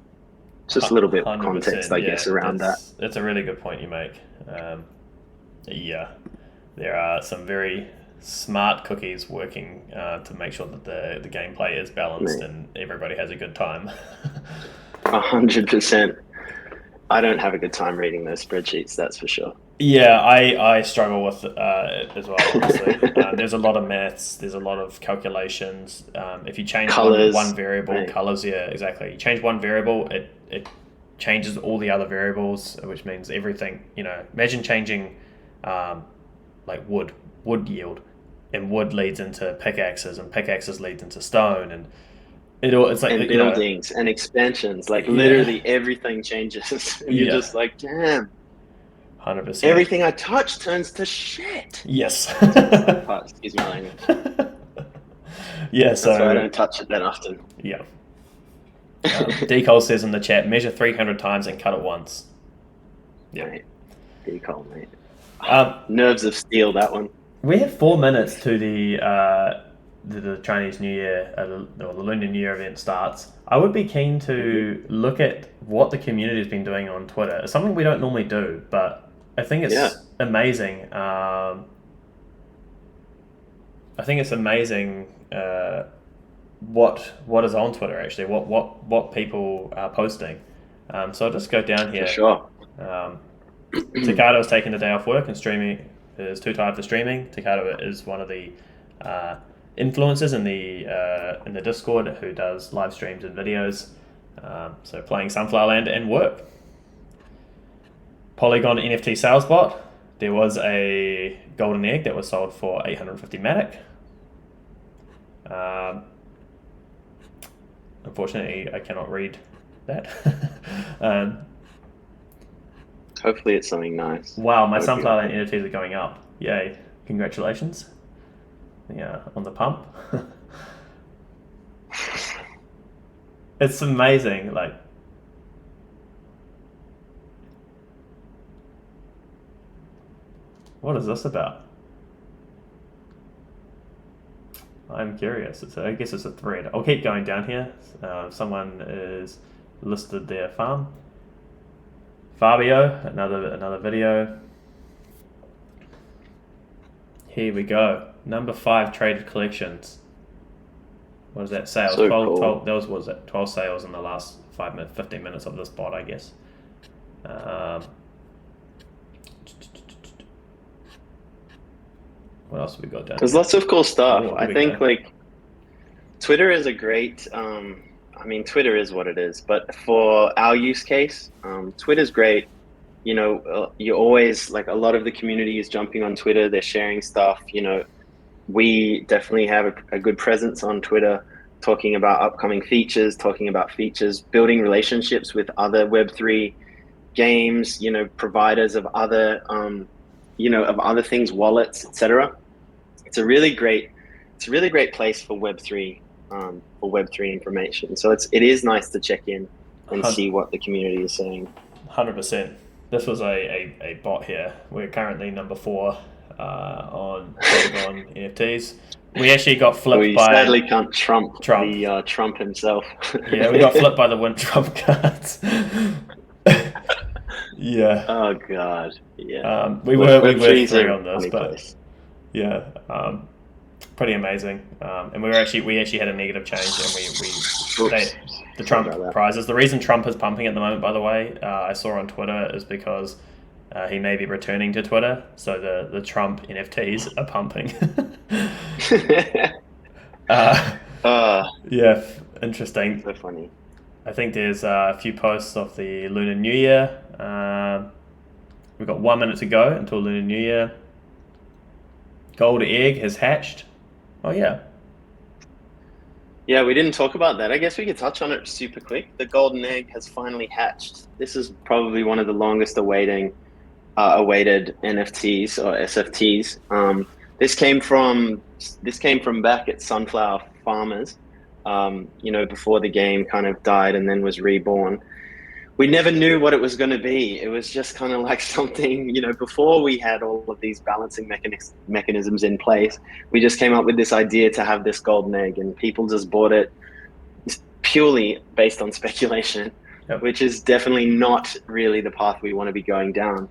Just a little bit of context, 100%. I Yeah, guess, around that. that's a really good point you make. Yeah, there are some very smart cookies working to make sure that the gameplay is balanced Mate, and everybody has a good time. 100%. I don't have a good time reading those spreadsheets, that's for sure. Yeah, I struggle with it as well, honestly. There's a lot of maths, there's a lot of calculations. If you change one Colors, variable, mate. colors, yeah, exactly. You change one variable, it changes all the other variables, which means everything, imagine changing like wood yield, and wood leads into pickaxes, and pickaxes leads into stone, and it's like, And buildings and expansions, like yeah, literally everything changes. And you're yeah, just like, damn, 100%. everything I touch turns to shit. Yes. That's the sad part, excuse my language. Yeah, That's why I so don't touch it that often. yeah. Decol says in the chat, measure 300 times and cut it once. Yeah. Mate, decol, mate. Um, Nerves of steel, that one. we have 4 minutes to the Chinese New Year, the Lunar New Year event starts. I would be keen to look at what the community has been doing on Twitter. It's something we don't normally do, but I think Yeah. it's amazing. I think it's amazing what is on Twitter actually. What people are posting. So I'll just go down For here. sure. Takado is taking the day off work and streaming. Is too tired for streaming. Takado is one of the influencers in the Discord who does live streams and videos. So playing Sunflowerland and work. Polygon NFT sales bot. There was a golden egg that was sold for 850 Matic. Unfortunately, I cannot read that. Hopefully it's something nice. Wow, my That would be Sunflowerland awesome. NFTs are going up. Yay. Congratulations. Yeah, on the pump. It's amazing. Like, What is this about? I'm curious. I guess it's a thread. I'll keep going down here. Someone is listed their farm. Fabio, another video. Here we go. Number 5 traded collections. What is that? Sales. So 12, cool. 12, that was it? 12 sales in the last 15 minutes of this bot, I guess. What else have we got down There's here? lots of cool stuff. Oh, I here we think go. like Twitter is a great. I mean, Twitter is what it is, but for our use case, Twitter's great. You know, you always like a lot of the community is jumping on Twitter. They're sharing stuff. You know, we definitely have a good presence on Twitter, talking about upcoming features, building relationships with other Web3 games. You know, providers of other, of other things, wallets, etc. It's a really great place for Web3 information. So it is nice to check in and see what the community is saying. 100%. This was a bot here. We're currently number 4 on Polygon NFTs. We actually got flipped We by... sadly can't trump. The Trump himself. Yeah, we got flipped by the Win Trump cards. Yeah. Oh god. Yeah. We were 3 on this, but place. yeah, pretty amazing. And we actually had a negative change, and the Trump prizes. The reason Trump is pumping at the moment, by the way, I saw on Twitter, is because he may be returning to Twitter, so the Trump NFTs are pumping. Yeah, interesting. So funny. I think there's a few posts of the Lunar New Year. We've got 1 minute to go until Lunar New Year. Gold egg has hatched. Oh, yeah. Yeah, we didn't talk about that. I guess we could touch on it super quick. The golden egg has finally hatched. This is probably one of the longest awaited NFTs or SFTs. This came from back at Sunflower Farmers, before the game kind of died and then was reborn. We never knew what it was going to be. It was just kind of like something, before we had all of these balancing mechanisms in place, we just came up with this idea to have this golden egg, and people just bought it purely based on speculation, which is definitely not really the path we want to be going down.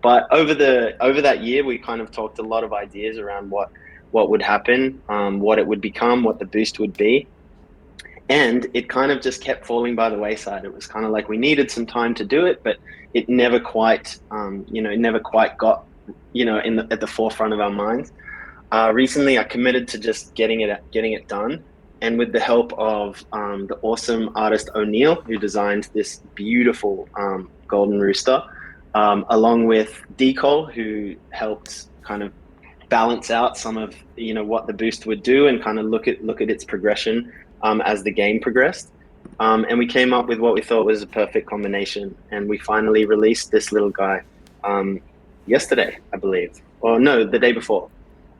But over that year, we kind of talked a lot of ideas around what would happen, what it would become, what the boost would be. And it kind of just kept falling by the wayside. It was kind of like we needed some time to do it, but it never quite, got, at the forefront of our minds. Recently, I committed to just getting it done. And with the help of the awesome artist O'Neill, who designed this beautiful golden rooster, along with Decol, who helped kind of balance out some of what the boost would do and kind of look at its progression as the game progressed, and we came up with what we thought was a perfect combination. And we finally released this little guy yesterday, I believe, or no, the day before.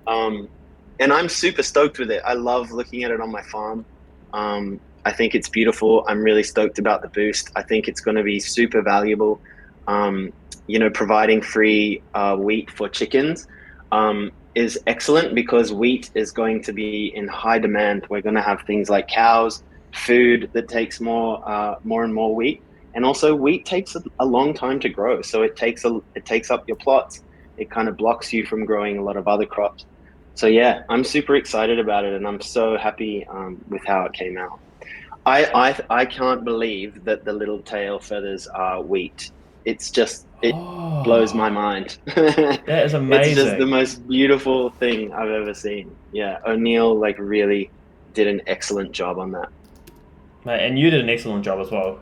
And I'm super stoked with it. I love looking at it on my farm. I think it's beautiful. I'm really stoked about the boost. I think it's going to be super valuable. Providing free wheat for chickens is excellent, because wheat is going to be in high demand. We're going to have things like cows, food that takes more and more wheat, and also wheat takes a long time to grow. So it takes up your plots. It kind of blocks you from growing a lot of other crops. So yeah, I'm super excited about it, and I'm so happy with how it came out. I can't believe that the little tail feathers are wheat. It's just, it blows my mind. That is amazing. It's just the most beautiful thing I've ever seen. Yeah, O'Neill really did an excellent job on that. Mate, and you did an excellent job as well.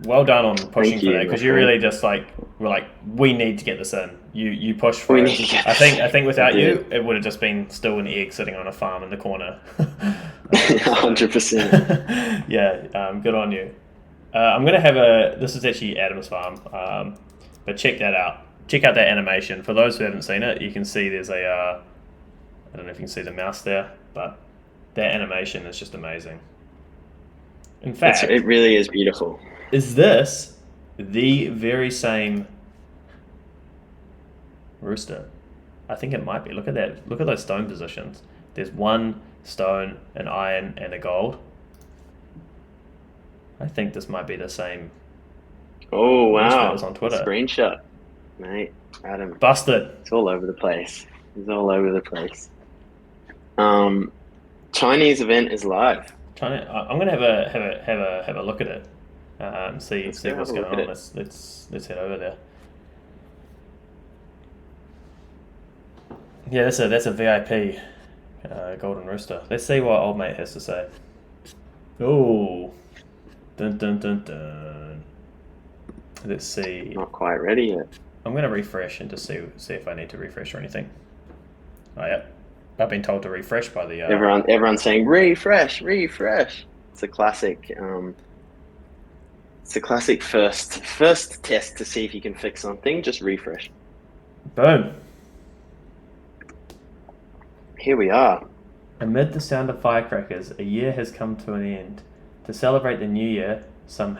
Well done on pushing for that, because you really just were like, we need to get this in. You pushed for it. I think without you, it would have just been still an egg sitting on a farm in the corner. 100%. Yeah, good on you. I'm gonna have this is actually Adam's farm, but check that out. Check out that animation. For those who haven't seen it, you can see there's I don't know if you can see the mouse there, but that animation is just amazing. In fact, it really is beautiful. Is this the very same rooster? I think it might be. Look at that. Look at those stone positions. There's one stone, an iron, and a gold. I think this might be the same Oh list that wow, was on the Twitter. screenshot, mate. Adam, Busted. it's all over the place. It's all over the place. Um, Chinese event is live. I'm gonna have a look at it. Let's See go have what's a going look at on. it. Let's head over there. Yeah, that's a VIP golden rooster. Let's see what old mate has to say. Oh, dun dun dun dun. Let's see. Not quite ready yet. I'm gonna refresh and just see if I need to refresh or anything. Oh yeah, I've been told to refresh by the. Everyone's saying refresh, refresh. It's a classic. It's a classic first test to see if you can fix something. Just refresh. Boom. Here we are. Amid the sound of firecrackers, a year has come to an end. To celebrate the new year, some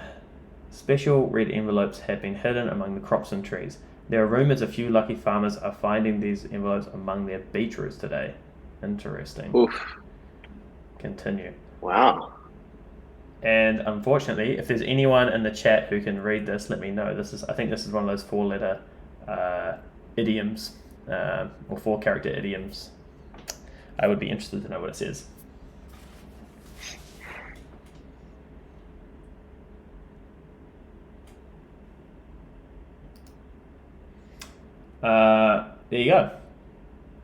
special red envelopes have been hidden among the crops and trees. There are rumours a few lucky farmers are finding these envelopes among their beetroots today. Interesting. Oof. Continue. Wow. And unfortunately, if there's anyone in the chat who can read this, let me know. I think this is one of those 4-letter idioms or 4-character idioms. I would be interested to know what it says. There you go.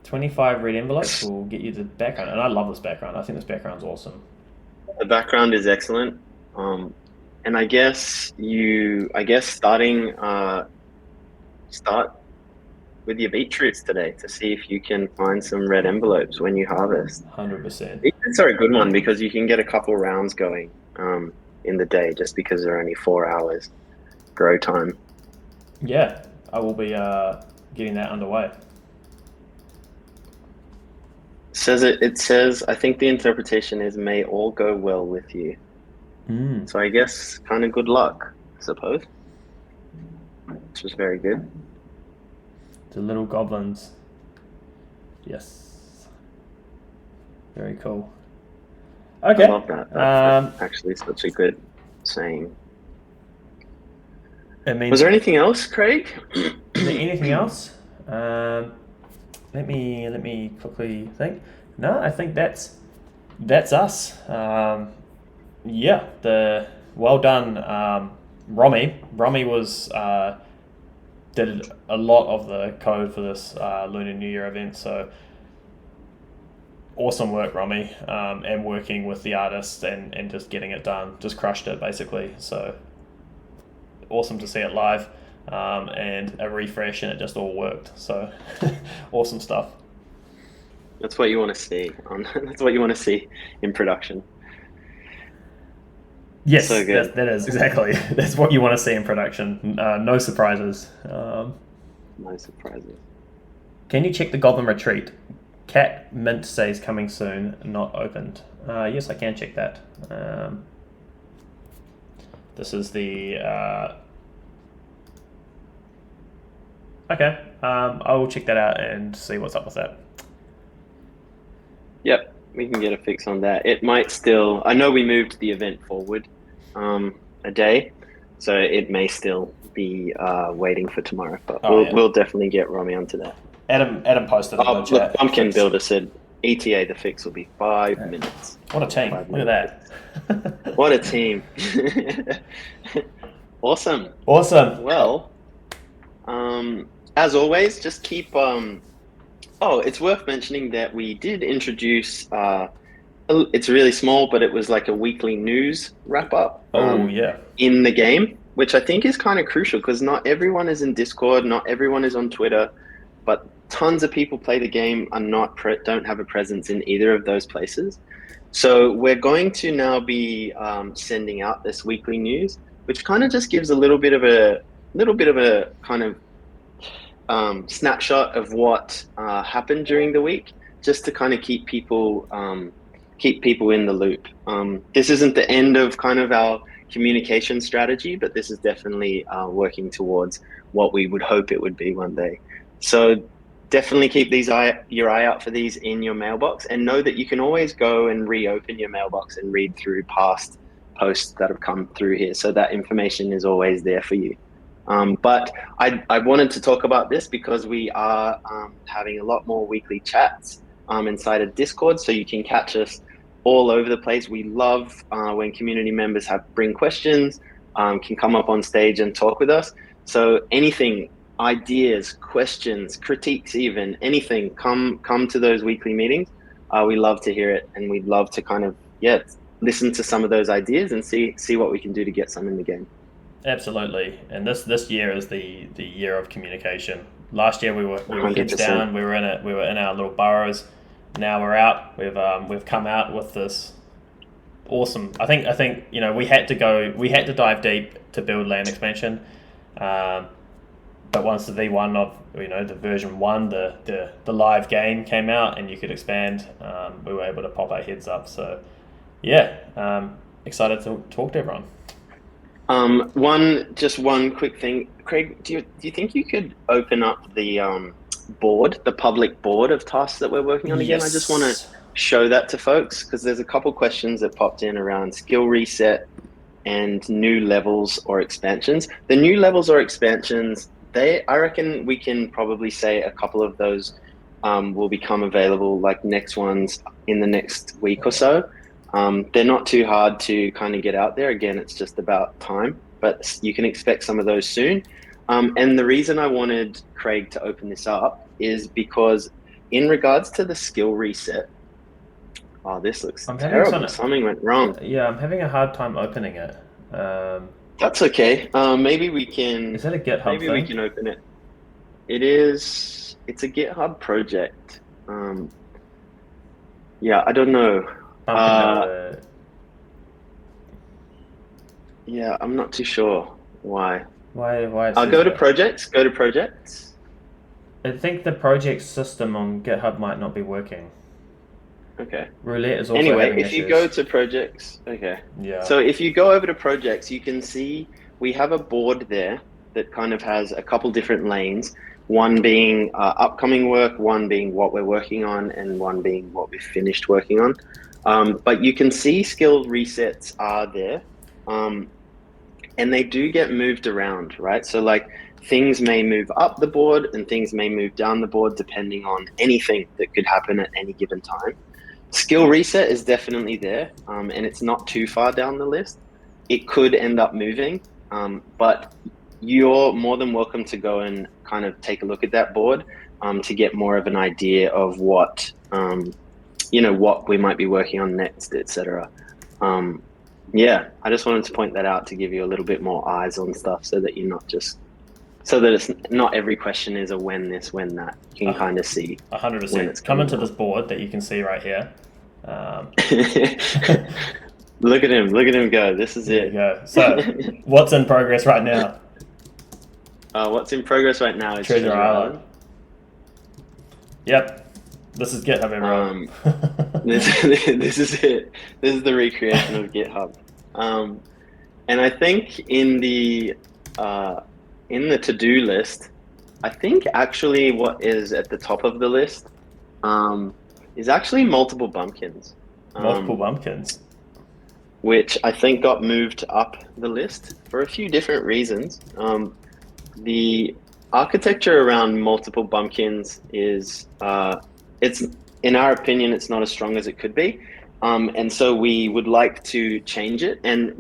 25 red envelopes will get you the background. And I love this background. I think this background's awesome. The background is excellent. And I guess start with your beetroots today to see if you can find some red envelopes when you harvest. 100%. Beetroots are a good one because you can get a couple rounds going in the day just because they're only 4 hours grow time. Yeah, I will be getting that underway. It says, I think the interpretation is may all go well with you. So I guess kind of good luck, I suppose. Which was very good. The little goblins. Yes. Very cool. Okay. I love that. That's actually such a good saying. Was there anything else, Craig? Is there anything else? Let me quickly think. No, I think that's us. Yeah, well done, Romy. Romy did a lot of the code for this Lunar New Year event. So awesome work, Romy, and working with the artists and just getting it done. Just crushed it basically. So awesome to see it live. And a refresh and it just all worked. So awesome stuff. That's what you want to see. That's what you want to see in production. Yes, so good. That is exactly. That's what you want to see in production. No surprises. No surprises. Can you check the Goblin Retreat? Cat Mint says coming soon, not opened. Yes, I can check that. This is the... Okay, I will check that out and see what's up with that. Yep, we can get a fix on that. It might still... I know we moved the event forward a day, so it may still be waiting for tomorrow, but we'll definitely get Romy onto that. Adam posted in the chat. Look, Pumpkin Builder said ETA, the fix will be 5 minutes. What a team. Look at that. What a team. Awesome. Well, as always, just keep... it's worth mentioning that we did introduce... it's really small, but it was like a weekly news wrap-up in the game, which I think is kind of crucial because not everyone is in Discord, not everyone is on Twitter, but tons of people play the game and don't have a presence in either of those places. So we're going to now be sending out this weekly news, which kind of just gives a little bit of a kind of snapshot of what happened during the week, just to kind of keep people in the loop. This isn't the end of kind of our communication strategy, but this is definitely working towards what we would hope it would be one day. So definitely keep your eye out for these in your mailbox, and know that you can always go and reopen your mailbox and read through past posts that have come through here. So that information is always there for you. But I wanted to talk about this because we are having a lot more weekly chats inside of Discord, so you can catch us all over the place. We love when community members bring questions, can come up on stage and talk with us. So anything, ideas, questions, critiques, even anything, come to those weekly meetings. We love to hear it, and we'd love to kind of listen to some of those ideas and see what we can do to get some in the game. Absolutely, and this year is the year of communication. Last year we were heads 100%. down. We were in our little burrows. Now we're out. We've come out with this awesome. I think we had to dive deep to build land expansion. But once the V1 of the version 1, the live game came out and you could expand, we were able to pop our heads up. So excited to talk to everyone. One quick thing, Craig. Do you think you could open up the the public board of tasks that we're working on again? Yes. I just want to show that to folks because there's a couple questions that popped in around skill reset and new levels or expansions. The new levels or expansions, I reckon we can probably say a couple of those will become available, like next ones in the next week or so. They're not too hard to kind of get out there. Again, it's just about time, but you can expect some of those soon. And the reason I wanted Craig to open this up is because in regards to the skill reset, this looks terrible. Something went wrong. Yeah, I'm having a hard time opening it. That's okay. Maybe we can... Is that a GitHub thing? Maybe we can open it. It's a GitHub project. Yeah, I don't know. Yeah, I'm not too sure why. Why? I'll go to projects. Go to projects. I think the project system on GitHub might not be working. Okay. Roulette is also anyway, having if issues. You go to projects, okay. Yeah. So if you go over to projects, you can see we have a board there that kind of has a couple different lanes. One being upcoming work, one being what we're working on, and one being what we've finished working on. But you can see skill resets are there, and they do get moved around, right? So like things may move up the board and things may move down the board depending on anything that could happen at any given time. Skill reset is definitely there, and it's not too far down the list. It could end up moving, but you're more than welcome to go and kind of take a look at that board to get more of an idea of what what we might be working on next, etc. I just wanted to point that out to give you a little bit more eyes on stuff, so that it's not every question is a when this, when that. You can kind of see 100%. Come into this board that you can see right here. Look at him go. This is it. Go. So, what's in progress right now? What's in progress right now is Treasure Island. Yep. This is GitHub, everyone. This is it. This is the recreation of GitHub. And I think in the to-do list, I think actually what is at the top of the list is actually multiple bumpkins. Multiple bumpkins. Which I think got moved up the list for a few different reasons. The architecture around multiple bumpkins is, it's, in our opinion, it's not as strong as it could be. And so we would like to change it. And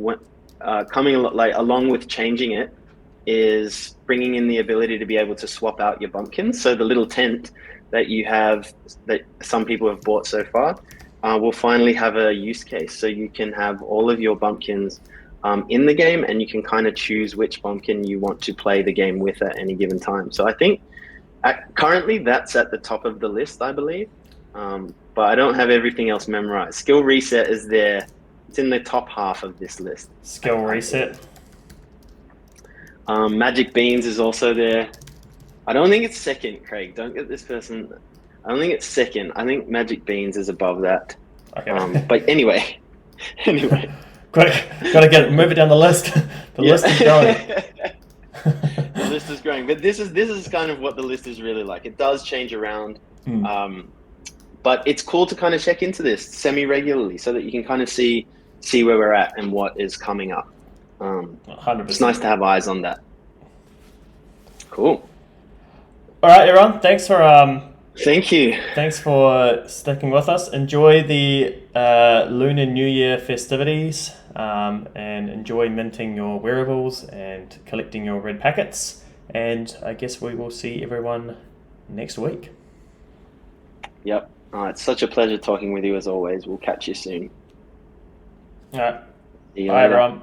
along with changing it is bringing in the ability to be able to swap out your bumpkins. So the little tent that you have, that some people have bought so far, will finally have a use case. So you can have all of your bumpkins in the game, and you can kind of choose which bumpkin you want to play the game with at any given time. So I think currently that's at the top of the list, I believe. But I don't have everything else memorized. Skill reset is there. It's in the top half of this list. Skill reset. Magic beans is also there. I don't think it's second, Craig. Don't get this person. I don't think it's second. I think magic beans is above that. Okay. But anyway. Quick, gotta move it down the list. The list is going. list is growing. But this is kind of what the list is really like. It does change around. But it's cool to kind of check into this semi-regularly so that you can kind of see where we're at and what is coming up. 100%. It's nice to have eyes on that. Cool. All right, everyone. Thanks for Thank you. Thanks for sticking with us. Enjoy the Lunar New Year festivities, and enjoy minting your wearables and collecting your red packets. And I guess we will see everyone next week. Yep. It's such a pleasure talking with you as always. We'll catch you soon. All right. See you Bye, later. everyone.